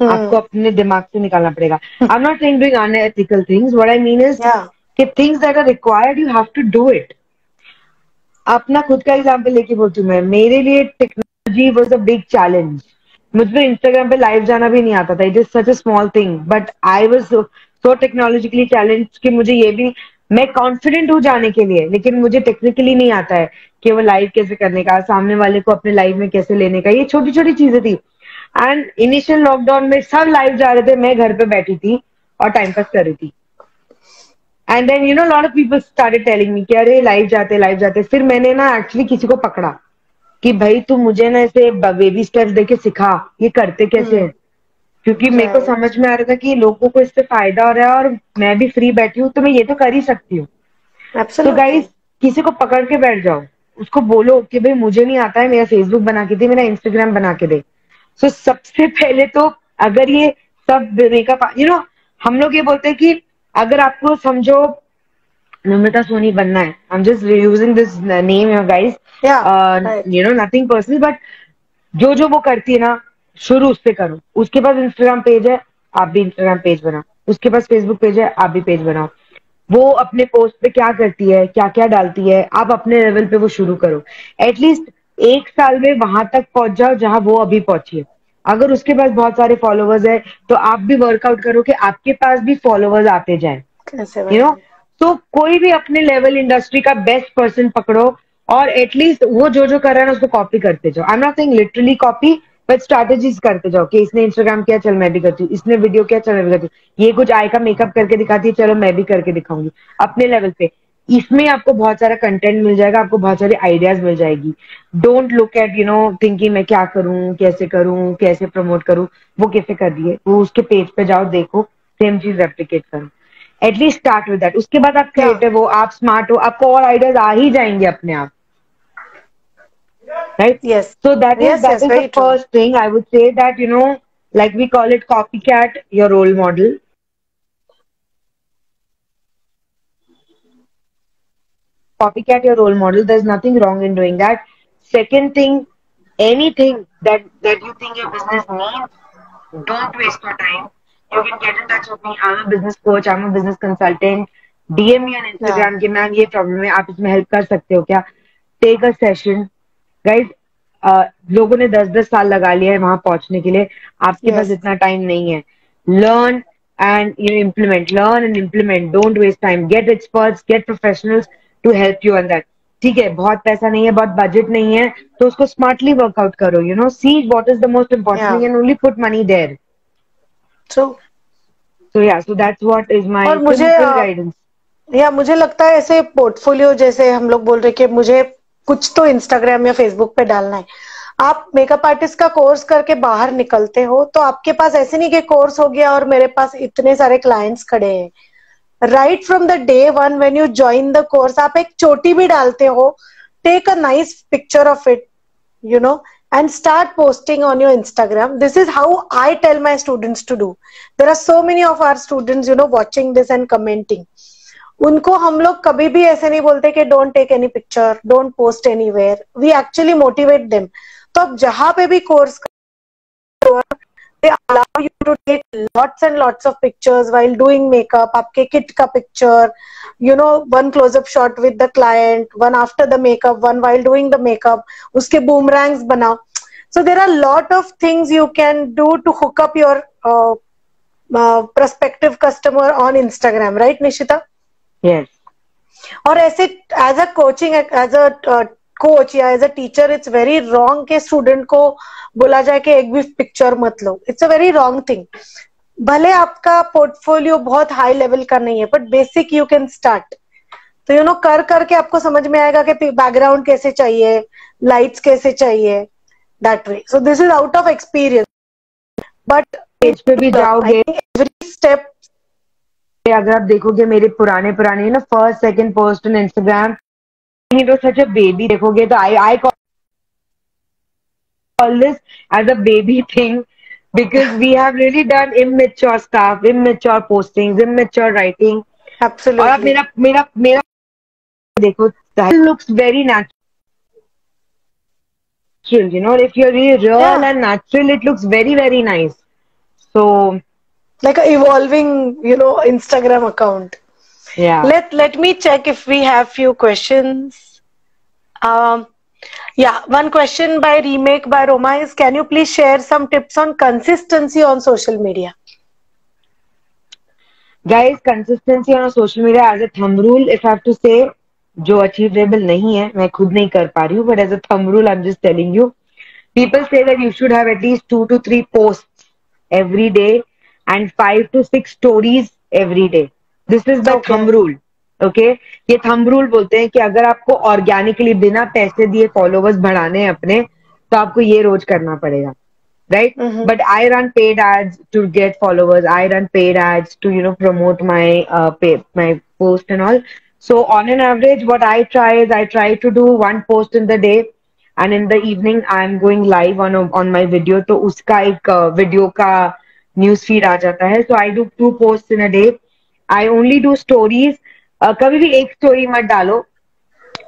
[SPEAKER 2] आपको अपने दिमाग से निकालना पड़ेगा। I am not saying doing unethical things, what I mean is कि things that are required you have to do it. अपना खुद का एग्जाम्पल लेके बोलती हूँ मैं, मेरे लिए technology was a big challenge. मुझ पर इंस्टाग्राम पे लाइव जाना भी नहीं आता था, it is such a small thing, but I was so technologically challenge कि मुझे ये भी, मैं कॉन्फिडेंट हूँ जाने के लिए, लेकिन मुझे टेक्निकली नहीं आता है कि वो लाइव कैसे करने का, सामने वाले को अपने लाइव में कैसे लेने का, ये छोटी छोटी चीजें थी। एंड इनिशियल लॉकडाउन में सब लाइव जा रहे थे, मैं घर पे बैठी थी और टाइम पास कर रही थी। And then you know lot of people started telling me कि अरे लाइव जाते। फिर मैंने ना एक्चुअली किसी को पकड़ा कि भाई तू मुझे ना ऐसे बेबी स्टेप्स देके सिखा, ये करते कैसे हैं, क्योंकि मेरे को समझ में आ रहा था कि लोगों को इससे फायदा हो रहा है और मैं भी फ्री बैठी हूँ, तो मैं ये तो कर ही सकती हूँ। तो गाइस, किसी को पकड़ के बैठ जाओ, उसको बोलो कि भाई मुझे नहीं आता है, मेरा फेसबुक बना के दे, मेरा इंस्टाग्राम बना के दे। सो सबसे पहले तो अगर ये सब मेकअप, यू नो, हम लोग ये बोलते हैं कि अगर आपको समझो नम्रता सोनी बनना है, I am just using this name guys, you know nothing personal, but जो जो वो करती है ना, शुरू उससे करो। उसके पास इंस्टाग्राम पेज है, आप भी इंस्टाग्राम पेज बनाओ। उसके पास फेसबुक पेज है, आप भी पेज बनाओ। वो अपने पोस्ट पे क्या करती है, क्या क्या डालती है, आप अपने लेवल पे वो शुरू करो। एटलीस्ट 1 साल में वहां तक पहुंच जाओ जहां वो अभी पहुंची है। अगर उसके पास बहुत सारे फॉलोवर्स है, तो आप भी वर्कआउट करो कि आपके पास भी फॉलोवर्स आते जाए, यू नो। तो कोई भी अपने लेवल इंडस्ट्री का बेस्ट पर्सन पकड़ो और एटलीस्ट वो जो जो कर रहा है ना उसको कॉपी करते जाओ। आई am not saying literally copy, but strategies करते जाओ कि इसने इंस्टाग्राम किया, चल मैं भी करती हूँ, इसने वीडियो किया, चल मैं भी करती हूँ, ये कुछ आई का मेकअप करके दिखाती है, चलो मैं भी करके दिखाऊंगी अपने लेवल पे। इसमें आपको बहुत सारा कंटेंट मिल जाएगा, आपको बहुत सारी आइडियाज मिल जाएगी। Don't look at, you know, thinking मैं क्या करूं, कैसे प्रमोट करूं, वो कैसे कर दिए, वो उसके पेज पे जाओ, देखो, सेम चीज रेप्लिकेट करो। At least start with that. उसके बाद आप क्रिएटिव हो, आप स्मार्ट हो, आपको और आइडियाज आ ही जाएंगे अपने आप, right? So that is the first thing I would say, that you know, like we call it copycat your role model. Copycat your role model. There's nothing wrong in doing that. Second thing, anything that you think your business needs, don't waste your time. You can get in touch with me. I'm a business coach. I'm a business consultant. DM me on Instagram कि ma'am ये problem है, आप इसमें help कर सकते हो क्या? Take a session. Guys, लोगों ने 10-10 साल लगा लिया है वहां पहुंचने के लिए, आपके पास इतना टाइम नहीं है। Learn and you implement, learn and implement, don't waste time. Get experts, get professionals to help you on that. ठीक है, बहुत पैसा नहीं है, बहुत बजट नहीं है, तो उसको स्मार्टली वर्कआउट करो। You know, see what is the most important thing and only put money there. So yeah, so that's what is my simple guidance.
[SPEAKER 1] या मुझे लगता है ऐसे पोर्टफोलियो, जैसे हम लोग बोल रहे कि मुझे कुछ तो इंस्टाग्राम या फेसबुक पे डालना है। आप मेकअप आर्टिस्ट का कोर्स करके बाहर निकलते हो तो आपके पास ऐसे नहीं कि कोर्स हो गया और मेरे पास इतने सारे क्लाइंट्स खड़े हैं। Right from the day one when you join the course, आप एक चोटी भी डालते हो, take a nice picture of it, you know, and start posting on your Instagram. This is how I tell my students to do. There are so many of our students, you know, watching this and commenting. उनको हम लोग कभी भी ऐसे नहीं बोलते कि don't take any picture, don't post anywhere. We actually motivate them. तो आप जहां पे भी course, they allow you to take lots and lots of pictures while doing makeup. आपके किट का picture, you know, one close-up shot with the client, one after the makeup, one while doing the makeup. उसके boomerangs बनाओ. So there are a lot of things you can do to hook up your prospective customer on Instagram, right, Nishita?
[SPEAKER 2] Yes.
[SPEAKER 1] और ऐसे as a coaching, as a coach या as a teacher, it's very wrong के student को बोला जाए कि एक भी पिक्चर मत लो। It's a very wrong thing. भले आपका पोर्टफोलियो बहुत हाई लेवल का नहीं है, but basic you can start. तो यू नो, कर करके आपको समझ में आएगा कि बैकग्राउंड कैसे चाहिए, लाइट्स कैसे चाहिए, that way. So this is out of experience. But
[SPEAKER 2] page पे भी जाओगे,
[SPEAKER 1] I think every step.
[SPEAKER 2] अगर आप देखोगे मेरे पुराने ना first second post on Instagram, it was such a baby, देखोगे तो आई call this as a baby thing because we have really done immature stuff, immature postings, immature writing. और अब
[SPEAKER 1] Absolutely.
[SPEAKER 2] मेरा देखो, it looks very natural, you know, if you're really real and natural, it looks very, very nice. So
[SPEAKER 1] like a evolving, Instagram account.
[SPEAKER 2] yeah.
[SPEAKER 1] Let me check if we have few questions. Yeah, one question by Remake by Roma is, can you please share some tips on consistency on social media?
[SPEAKER 2] Guys, consistency on social media as a thumb rule, if I have to say, जो achievable नहीं है, मैं खुद नहीं कर पा रही हूँ, but as a thumb rule, I'm just telling you. People say that you should have at least 2 to 3 posts every day and 5 to 6 stories every day. This is the thumb rule. Okay? ये thumb rule बोलते हैं कि अगर आपको organically बिना पैसे दिए followers बढ़ाने हैं अपने, तो आपको ये रोज करना पड़ेगा. Right? But I run paid ads to get followers. I run paid ads to, promote my post and all. So on an average, what I try is I try to do one post in the day, and in the evening I'm going live on my video. तो उसका एक video का news feed आ जाता है. So I do 2 posts in a day. I only do stories. कभी भी एक story मत डालो.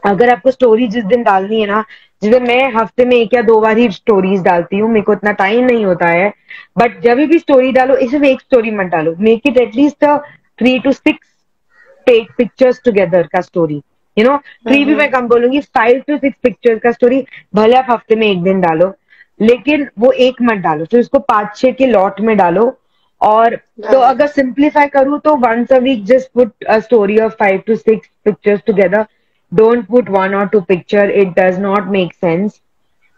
[SPEAKER 2] अगर आपको स्टोरी जिस दिन डालनी है ना, जिसमें मैं हफ्ते में 1 या 2 बार ही स्टोरीज डालती हूँ, मेरे को इतना टाइम नहीं होता है, बट जब भी स्टोरी डालो, सिर्फ एक स्टोरी मत डालो, make it at least 3 to 6 pictures together का स्टोरी, 3 भी मैं कम बोलूंगी, 5 to 6 पिक्चर्स का स्टोरी भले आप हफ्ते में 1 दिन डालो, लेकिन वो एक मत डालो, फिर उसको 5-6 के लॉट में डालो. और तो अगर सिंप्लीफाई करूँ तो once a week just put a story of 5 to 6 pictures together. Don't put 1 or 2 picture. It does not make sense.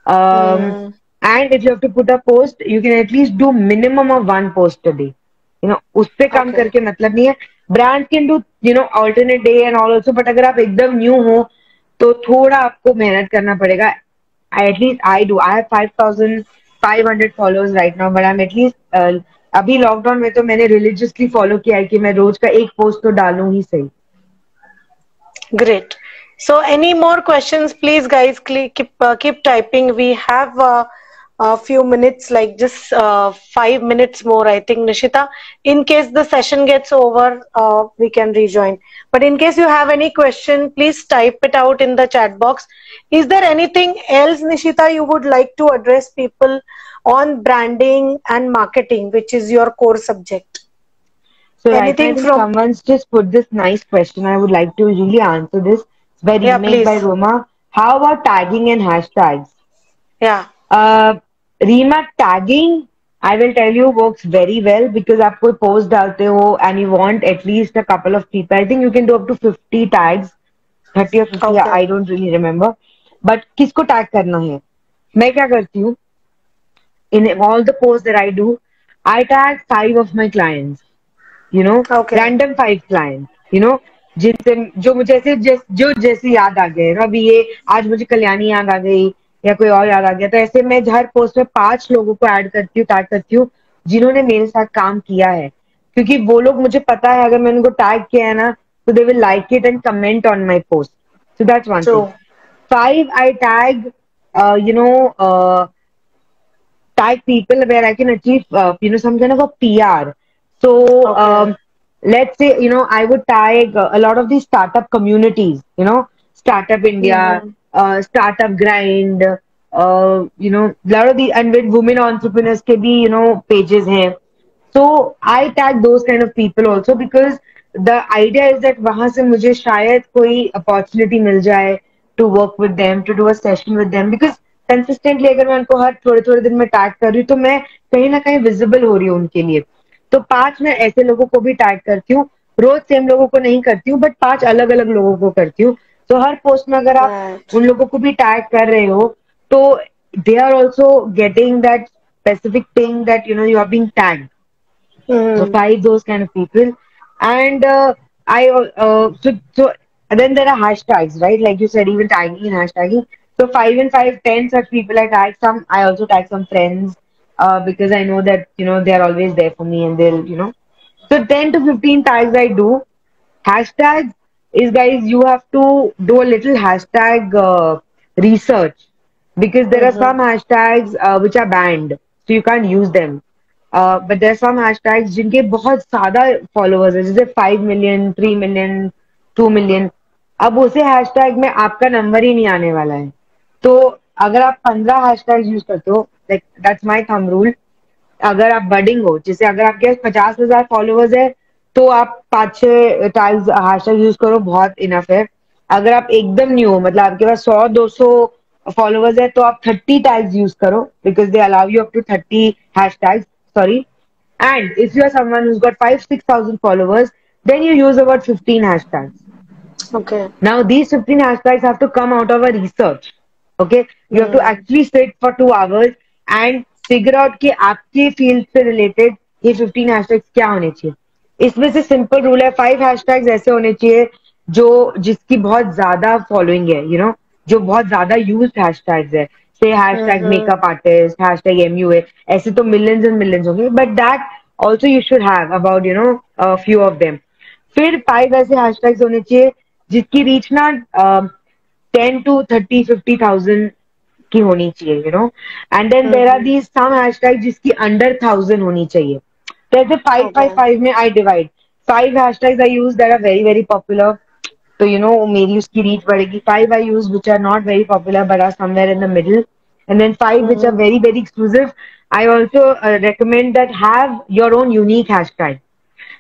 [SPEAKER 2] And if you have to put a post, you can at least do minimum of 1 post a day. उससे कम करके मतलब नहीं है. Brands can do, alternate day and all also. But अगर आप एकदम new हो, तो थोड़ा आपको मेहनत करना पड़ेगा. At least I do. I have 5,500 followers right now, but I'm at least अभी लॉकडाउन में तो मैंने religiously follow किया है कि मैं रोज का एक पोस्ट तो डालूं ही सही.
[SPEAKER 1] Great. So any more questions, please guys, keep typing. We have a few minutes, like just 5 minutes more, I think, Nishita. In case the session gets over, we can rejoin. But in case you have any question, please type it out in the chat box. Is there anything else, Nishita, you would like to address people on branding and marketing, which is your core subject?
[SPEAKER 2] So anything right, someone's just put this nice question. I would like to really answer this. It's by Remake by Roma. How about tagging and hashtags?
[SPEAKER 1] Yeah.
[SPEAKER 2] Rema, tagging, I will tell you, works very well because आप कोई post डालते हो and you want at least a couple of people. I think you can do up to 50 tags, 30 or 50. I don't really remember. But किसको tag करना है? मैं क्या करती हूँ? In all the posts that I do, I tag 5 of my clients. Random 5 clients, जिनसे जो मुझे जैसे याद आ गए, अभी ये आज मुझे कल्याणी याद आ गई या कोई और याद आ गया, तो ऐसे मैं हर पोस्ट में 5 लोगों को ऐड करती हूँ, टैग करती हूँ, जिन्होंने मेरे साथ काम किया है, क्योंकि वो लोग मुझे पता है अगर मैंने उनको टैग किया है ना, तो they will like it and comment on my post. So that's one thing. 5 I tag, tag people where I can achieve, some kind of a PR. So, let's say, I would tag a lot of these startup communities, Startup India, Startup Grind, lot of the, and with women entrepreneurs ke bhi, pages hain. So, I tag those kind of people also because the idea is that वहां से मुझे शायद कोई opportunity मिल जाए to work with them, to do a session with them, because consistently अगर मैं उनको हर थोड़े थोड़े दिन में टैग कर रही हूँ तो मैं कहीं ना कहीं विजिबल हो रही हूँ उनके लिए. तो 5 मैं ऐसे लोगों को भी टैग करती हूँ, रोज सेम लोगों को नहीं करती हूँ, बट 5 अलग अलग लोगों को करती हूँ. तो हर पोस्ट में अगर आप उन लोगों को भी टैग कर रहे हो तो they are also getting that specific thing that you are being tagged. So 5 those kind of people. And so then there are hashtags, right? Like you said, even tagging and hashtagging. So 5 and 5, 10 such people I tag. Some I also tag some friends because I know that they are always there for me and they'll. So 10 to 15 tags I do. Hashtags is, guys, you have to do a little hashtag research because there are some hashtags which are banned, so you can't use them. But there are some hashtags जिनके बहुत ज़्यादा followers है, जैसे 5 million, 3 million, 2 million. अब उसे hashtag में आपका number ही नहीं आने वाला है. तो अगर आप 15 हैशटैग यूज करते हो, like that's my thumb rule. अगर आप बडिंग हो, जैसे अगर आपके 50,000 फॉलोअर्स है, तो आप 5-6 टैग्स हैशटैग यूज करो, बहुत इनफ है. अगर आप एकदम न्यू हो, मतलब आपके पास 100-200 फॉलोअर्स है, तो आप 30 टैग्स यूज करो because they allow you up to 30 hashtags. Sorry. And if you are someone who's got 5-6,000 followers, then you use about 15 hashtags.
[SPEAKER 1] Okay.
[SPEAKER 2] Now, these 15 hashtags have to come out of a research. Okay? You have to
[SPEAKER 1] Hmm.
[SPEAKER 2] actually sit for 2 hours and figure out कि आपके field से related ये 15 hashtags क्या होने चाहिए. इसमें से simple rule है, 5 hashtags ऐसे होने चाहिए जो जिसकी बहुत ज्यादा फॉलोइंग है, जो बहुत ज्यादा यूज हैशटैग्स है. से hashtag makeup artist, hashtag MUA, ऐसे तो मिलियंस एंड मिलियंस होंगे, but that also you should have about few of them. फिर 5 ऐसे हैशटैग्स होने चाहिए जिसकी रीच ना 10 to 30-50,000 की होनी चाहिए, and then there are these some hashtag जिसकी अंडर 1,000 होनी चाहिए. तो ऐसे 5-5-5 में I divide. 5 hashtags I use that are very very popular. तो मेरी उसकी रीच बढ़ेगी. 5 I use which are not very popular but are somewhere in the middle. And then 5 which are very very exclusive. I also recommend that have your own unique hashtag.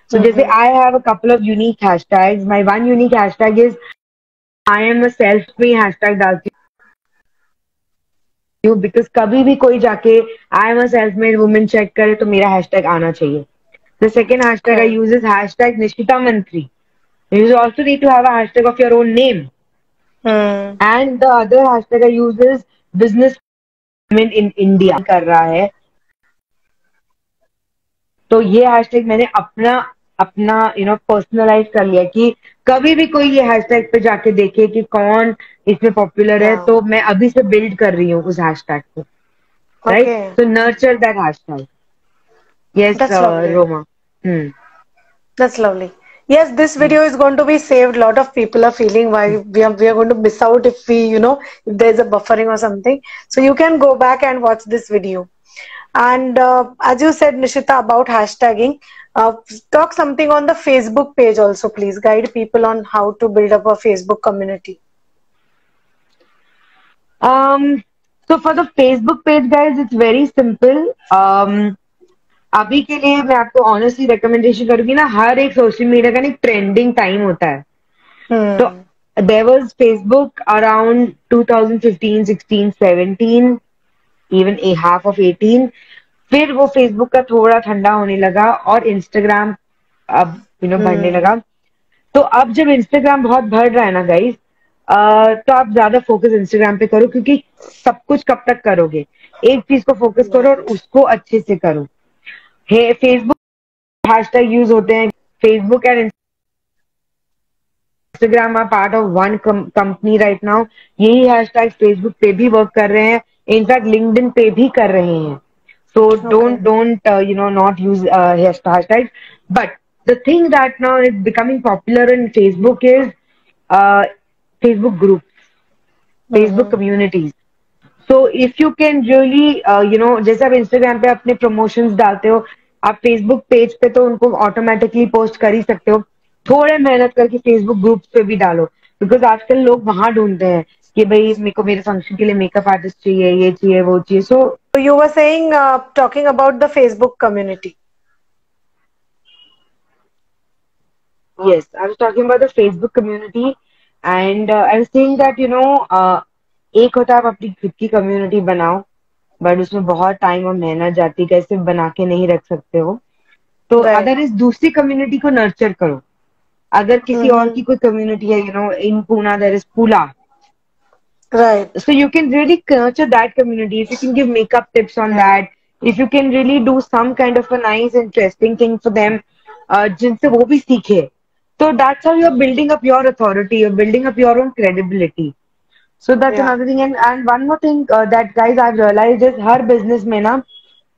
[SPEAKER 2] So जैसे I have a couple of unique hashtags. My one unique hashtag is I am a self-made hashtag डालती हूँ because कभी भी कोई जाके I am a self-made woman check करे तो मेरा hashtag आना चाहिए. The second hashtag I use is hashtag Nishita Mantri. You also need to have a hashtag of your own name. And the other hashtag I use is business women in India कर रहा है. तो ये hashtag मैंने अपना अपना personalise कर लिया कि कभी भी कोई ये हैशटैग पे जाके देखे कि कौन इसमें पॉपुलर है, तो मैं अभी से बिल्ड कर रही हूँ उस हैशटैग को. Right. So nurture that hashtag. Yes Roma.
[SPEAKER 1] That's lovely. Yes, this video is going to be saved. A lot of people are feeling why we are going to miss out if if there's a buffering or something. So you can go back and watch this video. And as you said, Nishita, about hashtagging, talk something on the Facebook page also, please. Guide people on how to build up a Facebook community.
[SPEAKER 2] So for the Facebook page, guys, it's very simple. अभी के लिए मैं आपको honestly recommendation करूंगी ना, हर एक social media का एक ट्रेंडिंग टाइम होता है. तो there was Facebook around 2015, 16, 17, even a half of 18. फिर वो फेसबुक का थोड़ा ठंडा होने लगा और इंस्टाग्राम अब बढ़ने लगा. तो अब जब इंस्टाग्राम बहुत बढ़ रहा है ना गाइस, तो आप ज्यादा फोकस इंस्टाग्राम पे करो क्योंकि सब कुछ कब तक करोगे, एक चीज को फोकस करो और उसको अच्छे से करो. फेसबुक हैशटैग यूज होते हैं. Facebook and Instagram are part of one company right now. यही हैशटैग फेसबुक पे भी वर्क कर रहे हैं, इनफैक्ट लिंक्डइन पे भी कर रहे हैं. So don't not use hashtags. But the thing that now is becoming popular in Facebook is Facebook groups, Facebook communities. So if you can really जैसे आप Instagram पे अपने promotions डालते हो, आप Facebook पेज पे तो उनको ऑटोमेटिकली पोस्ट कर ही सकते हो. थोड़े मेहनत करके Facebook ग्रुप्स पे भी डालो बिकॉज आजकल लोग वहां ढूंढते हैं कि भाई मेरे को मेरे फंक्शन के लिए मेकअप आर्टिस्ट चाहिए, ये चाहिए, वो चाहिए.
[SPEAKER 1] So you were saying, talking about the Facebook community.
[SPEAKER 2] Yes, I was talking about the Facebook community, and I was saying that एक होता है आप अपनी खुद की कम्युनिटी बनाओ, बट उसमें बहुत टाइम और मेहनत जाती है, कैसे बना के नहीं रख सकते हो. तो अगर इस दूसरी कम्युनिटी को नर्चर करो. अगर किसी और की कोई कम्युनिटी है, इन पूना देयर इज पूला,
[SPEAKER 1] right,
[SPEAKER 2] so you can really nurture that community. If you can give makeup tips on that, if you can really do some kind of a nice interesting thing for them, जिनसे वो भी सीखे, so that's how you're building up your authority, you're building up your own credibility. So that's another thing. And one more thing that guys I've realized is her business में ना,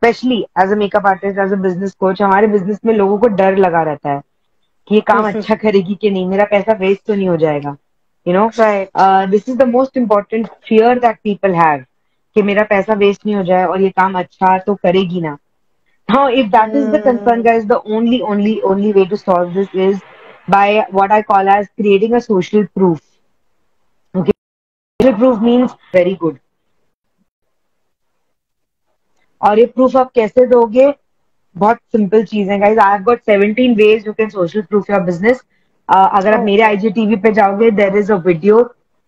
[SPEAKER 2] especially as a makeup artist, as a business coach, हमारे business में लोगों को डर लगा रहता है कि ये काम अच्छा करेगी कि नहीं, मेरा पैसा वेस्ट तो नहीं हो जाएगा. You know, this is the most important fear that people have कि मेरा पैसा वेस्ट नहीं हो जाए और ये काम अच्छा तो करेगी ना. Now, if that is the concern, guys, the only way to solve this is by what I call as creating a social proof. Okay, social proof means very good. और ये proof आप कैसे दोगे? बहुत सिंपल चीज है guys. I have got 17 ways you can social proof your business. अगर आप मेरे IGTV पे जाओगे, there is a video.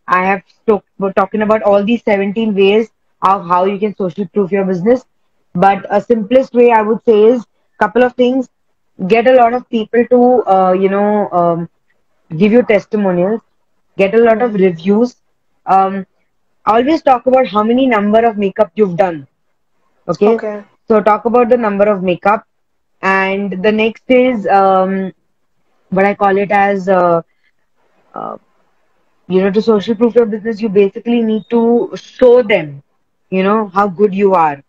[SPEAKER 2] I have talking about all these 17 ways of how you can social proof your business. But a simplest way I would say is couple of things. Get a lot of people to give you testimonials. Get a lot of reviews. Always talk about how many number of makeup you've done. Okay. So talk about the number of makeup, and the next is what I call it as to social proof your business. You basically need to show them, how good you are.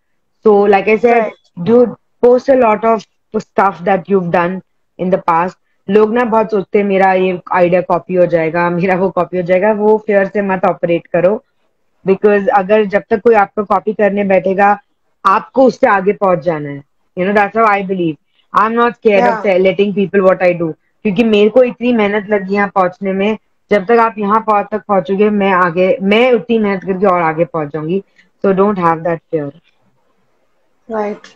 [SPEAKER 2] So, like I said, do post a lot of stuff that you've done in the past. लोग ना बहुत सोचते हैं मेरा ये idea copy हो जाएगा, मेरा वो कॉपी हो जाएगा. वो फेयर से मत ऑपरेट करो, बिकॉज अगर जब तक कोई आपको कॉपी करने बैठेगा, आपको उससे आगे पहुंच जाना है. That's how I believe. I am not scared of letting people what I do, क्योंकि मेरे को इतनी मेहनत लगी यहाँ पहुंचने में. जब तक आप यहाँ तक पहुंचोगे, मैं उतनी मेहनत करके और आगे पहुंच जाऊंगी. So don't have that fair.
[SPEAKER 1] Right.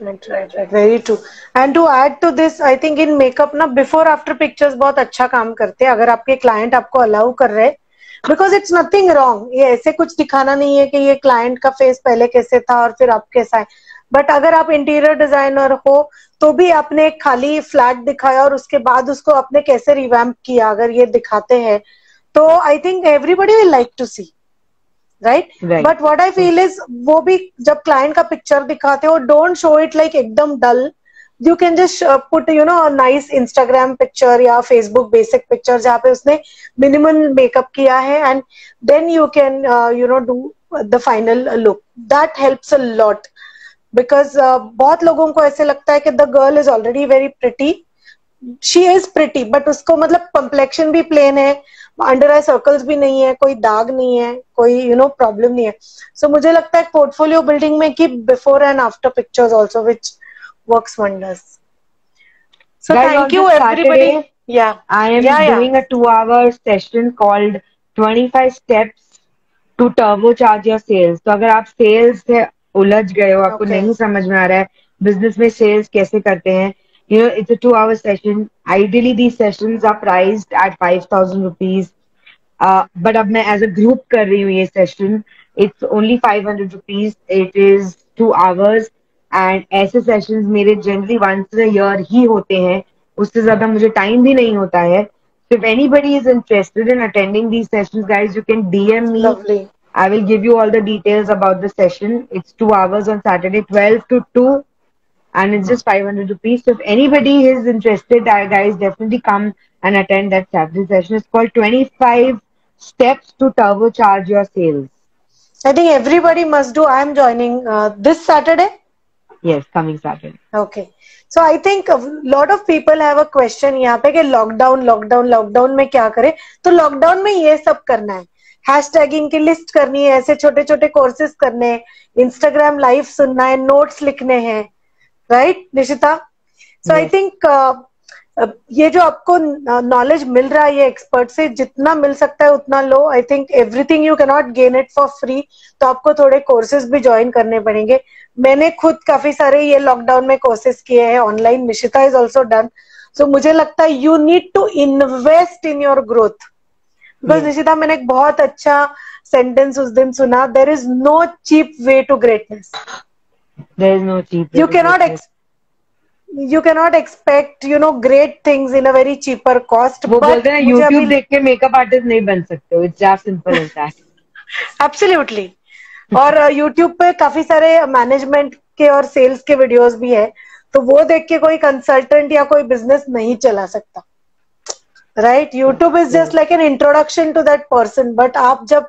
[SPEAKER 1] Very true. And to add to this, I think in makeup ना before after pictures बहुत अच्छा काम करते हैं. अगर आपके client आपको allow कर रहे हैं, because it's nothing wrong. ये ऐसे कुछ दिखाना नहीं है कि ये client का face पहले कैसे था और फिर अब कैसा है. But अगर आप इंटीरियर डिजाइनर हो तो भी आपने एक खाली फ्लैट दिखाया और उसके बाद उसको आपने कैसे रिवैम्प किया, अगर ये दिखाते हैं तो I think everybody will like to see. Right. But what I feel is वो भी जब क्लाइंट का पिक्चर दिखाते हो, डोंट शो इट लाइक एकदम dull. You can just put nice Instagram picture या फेसबुक बेसिक पिक्चर जहाँ पे उसने मिनिमल मेकअप किया है, and then you can do the final look. That helps a lot, because बहुत लोगों को ऐसे लगता है कि the girl is already very pretty. She is pretty, but उसको मतलब कम्प्लेक्शन भी प्लेन है, अंडर आई सर्कल्स भी नहीं है, कोई दाग नहीं है, कोई प्रॉब्लम नहीं है. सो मुझे लगता है पोर्टफोलियो बिल्डिंग में कि before and after pictures also which works wonders. So thank you everybody.
[SPEAKER 2] I am doing a 2-hour session called 25 steps to turbocharge your sales. तो अगर आप सेल्स से उलझ गए हो, आपको नहीं समझ में आ रहा है बिजनेस में सेल्स कैसे करते हैं, it's a 2-hour session. Ideally, these sessions are priced at 5,000 rupees. But अब मैं as a group कर रही हूँ ये session. It's only 500 rupees. It is 2 hours. And ऐसे sessions मेरे generally once a year ही होते हैं. उससे ज्यादा मुझे time भी नहीं होता है. So if anybody is interested in attending these sessions, guys, you can DM me.
[SPEAKER 1] Lovely.
[SPEAKER 2] I will give you all the details about the session. It's 2 hours on Saturday, 12 to 2. And it's just 500 rupees. So if anybody is interested, guys, definitely come and attend that Saturday session. It's called 25 Steps to Turbocharge Your Sales.
[SPEAKER 1] I think everybody must do. I am joining this Saturday.
[SPEAKER 2] Yes, coming Saturday.
[SPEAKER 1] Okay. So I think a lot of people have a question यहाँ पे कि lockdown में क्या करें. तो lockdown में ये सब करना है, हैशटैगिंग की लिस्ट करनी है, ऐसे छोटे छोटे कोर्सेज करने हैं, इंस्टाग्राम लाइव सुनना है, नोट्स लिखने हैं. Right Nishita? So I think ये जो आपको नॉलेज मिल रहा है ये एक्सपर्ट से, जितना मिल सकता है उतना लो. I think everything you can not gain it for free, तो आपको थोड़े कोर्सेज भी ज्वाइन करने पड़ेंगे. मैंने खुद काफी सारे ये लॉकडाउन में कोर्सेज किए हैं online. Nishita is also done. So मुझे लगता है you need to invest in your growth. Because Nishita, मैंने एक बहुत अच्छा सेंटेंस उस दिन सुना, there is no cheap way to greatness.
[SPEAKER 2] There is no cheap.
[SPEAKER 1] You cannot expect great things in a very cheaper cost.
[SPEAKER 2] वो बोलते हैं YouTube देख के मेकअप आर्टिस्ट नहीं बन सकते हो. It's as simple as that.
[SPEAKER 1] Absolutely. और YouTube पे काफी सारे मैनेजमेंट के और सेल्स के वीडियोस भी है, तो वो देख के कोई कंसल्टेंट या कोई बिजनेस नहीं चला सकता. Right. YouTube is just like an introduction to that person. But आप जब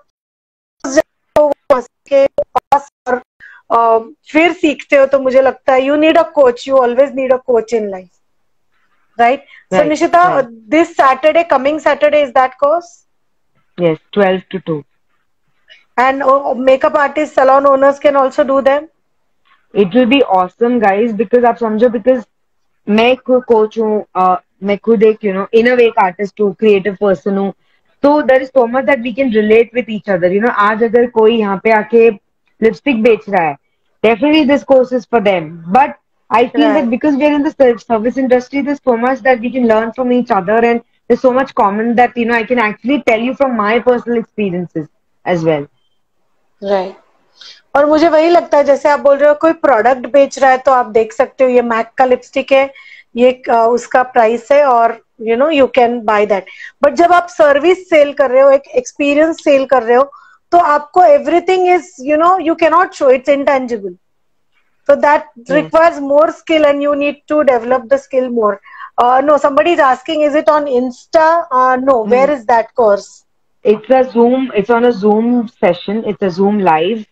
[SPEAKER 1] बॉस के पास और फिर सीखते हो, तो मुझे लगता है you need a coach, you always need a coach in life, right? So
[SPEAKER 2] Right,
[SPEAKER 1] Nishita,
[SPEAKER 2] right.
[SPEAKER 1] this Saturday, coming Saturday, is that course?
[SPEAKER 2] Yes, 12 to 2.
[SPEAKER 1] And makeup artists, salon owners can also do them?
[SPEAKER 2] It will be awesome, guys, because आप समझो, because मैं coach हूँ, मैं खुद एक inner एक artist हूँ, creative person हूँ, तो there is so much that we can relate with each other. आज अगर कोई यहाँ पे आके लिपस्टिक बेच रहा है, definitely this course is for them, but I feel that
[SPEAKER 1] Right.
[SPEAKER 2] Because we are in the service industry, there's so much that we can learn from each other, and there's so much common that I can actually tell you from my personal experiences as well.
[SPEAKER 1] Right. और मुझे वही लगता है, जैसे आप बोल रहे हो कोई प्रोडक्ट बेच रहा है, तो आप देख सकते हो ये मैक का लिपस्टिक है, ये उसका प्राइस है, और you can by that. But जब आप सर्विस सेल कर रहे हो, एक एक्सपीरियंस सेल कर रहे हो, तो आपको everything is you can not show, it's intangible, so that
[SPEAKER 2] Yes.
[SPEAKER 1] requires more skill and you need to develop the skill more. No, somebody is asking, is it on Insta? No, where is that course?
[SPEAKER 2] It's on a Zoom session, it's a Zoom live,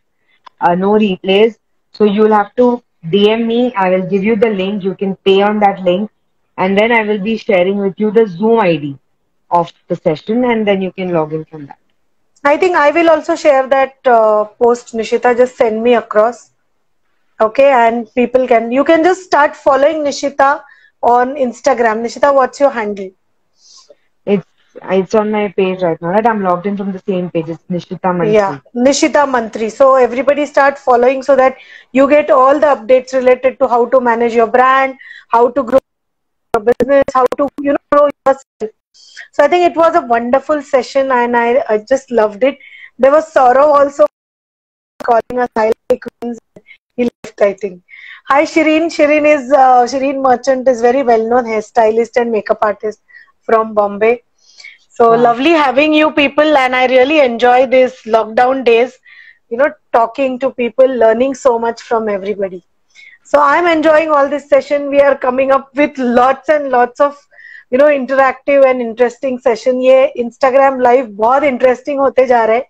[SPEAKER 2] no replays. So you'll have to DM me. I will give you the link. You can pay on that link, and then I will be sharing with you the Zoom ID of the session, and then you can log in from that.
[SPEAKER 1] I think I will also share that post, Nishita. Just send me across. Okay, and people you can just start following Nishita on Instagram. Nishita, what's your handle?
[SPEAKER 2] It's on my page right now. Right, I'm logged in from the same page. It's Nishita
[SPEAKER 1] Yeah,
[SPEAKER 2] Mantri.
[SPEAKER 1] Nishita Mantri. So everybody start following so that you get all the updates related to how to manage your brand, how to grow your business, how to grow yourself. So I think it was a wonderful session, and I just loved it. There was Saurav also calling us highlight queens. He left, I think. Hi Shireen. Shireen Merchant is very well known hairstylist and makeup artist from Bombay. So
[SPEAKER 2] Wow.
[SPEAKER 1] lovely having you people, and I really enjoy this lockdown days, talking to people, learning so much from everybody. So I'm enjoying all this session. We are coming up with lots and lots of interactive and interesting session. ये Instagram live बहुत interesting होते जा रहे हैं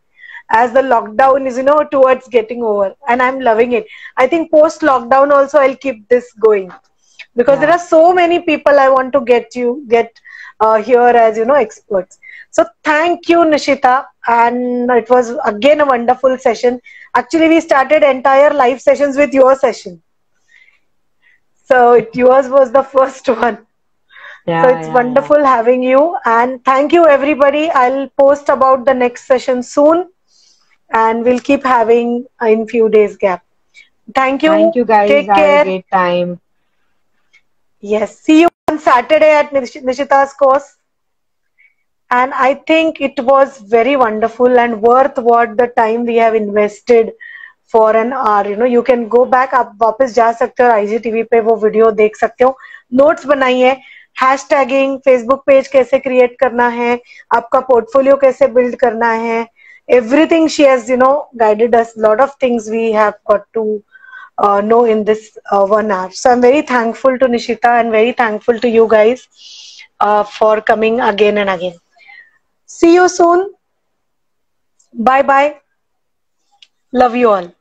[SPEAKER 1] as the lockdown is towards getting over, and I'm loving it. I think post lockdown also I'll keep this going, because there
[SPEAKER 2] Yeah.
[SPEAKER 1] are so many people I want to get here as experts. So thank you, Nishita, and it was again a wonderful session. Actually, we started entire live sessions with your session. So yours was the first one.
[SPEAKER 2] Yeah.
[SPEAKER 1] So it's wonderful having you, and thank you everybody. I'll post about the next session soon, and we'll keep having in few days gap. Thank you.
[SPEAKER 2] Thank you, guys.
[SPEAKER 1] Take
[SPEAKER 2] I had
[SPEAKER 1] care.
[SPEAKER 2] a great time.
[SPEAKER 1] Yes. See you on Saturday at Nishita's course. And I think it was very wonderful and worth what the time we have invested for an hour. You can go back, आप वापस जा सकते हो, IGTV पे वो video देख सकते हो, नोट्स बनाइए, हैशटैगिंग, फेसबुक पेज कैसे क्रिएट करना है, आपका पोर्टफोलियो कैसे बिल्ड करना है, everything she has guided us, lot of things we have got to know in this 1 hour. So I'm very thankful to Nishita and very thankful to you guys for coming again and again. See you soon. Bye bye. Love you all.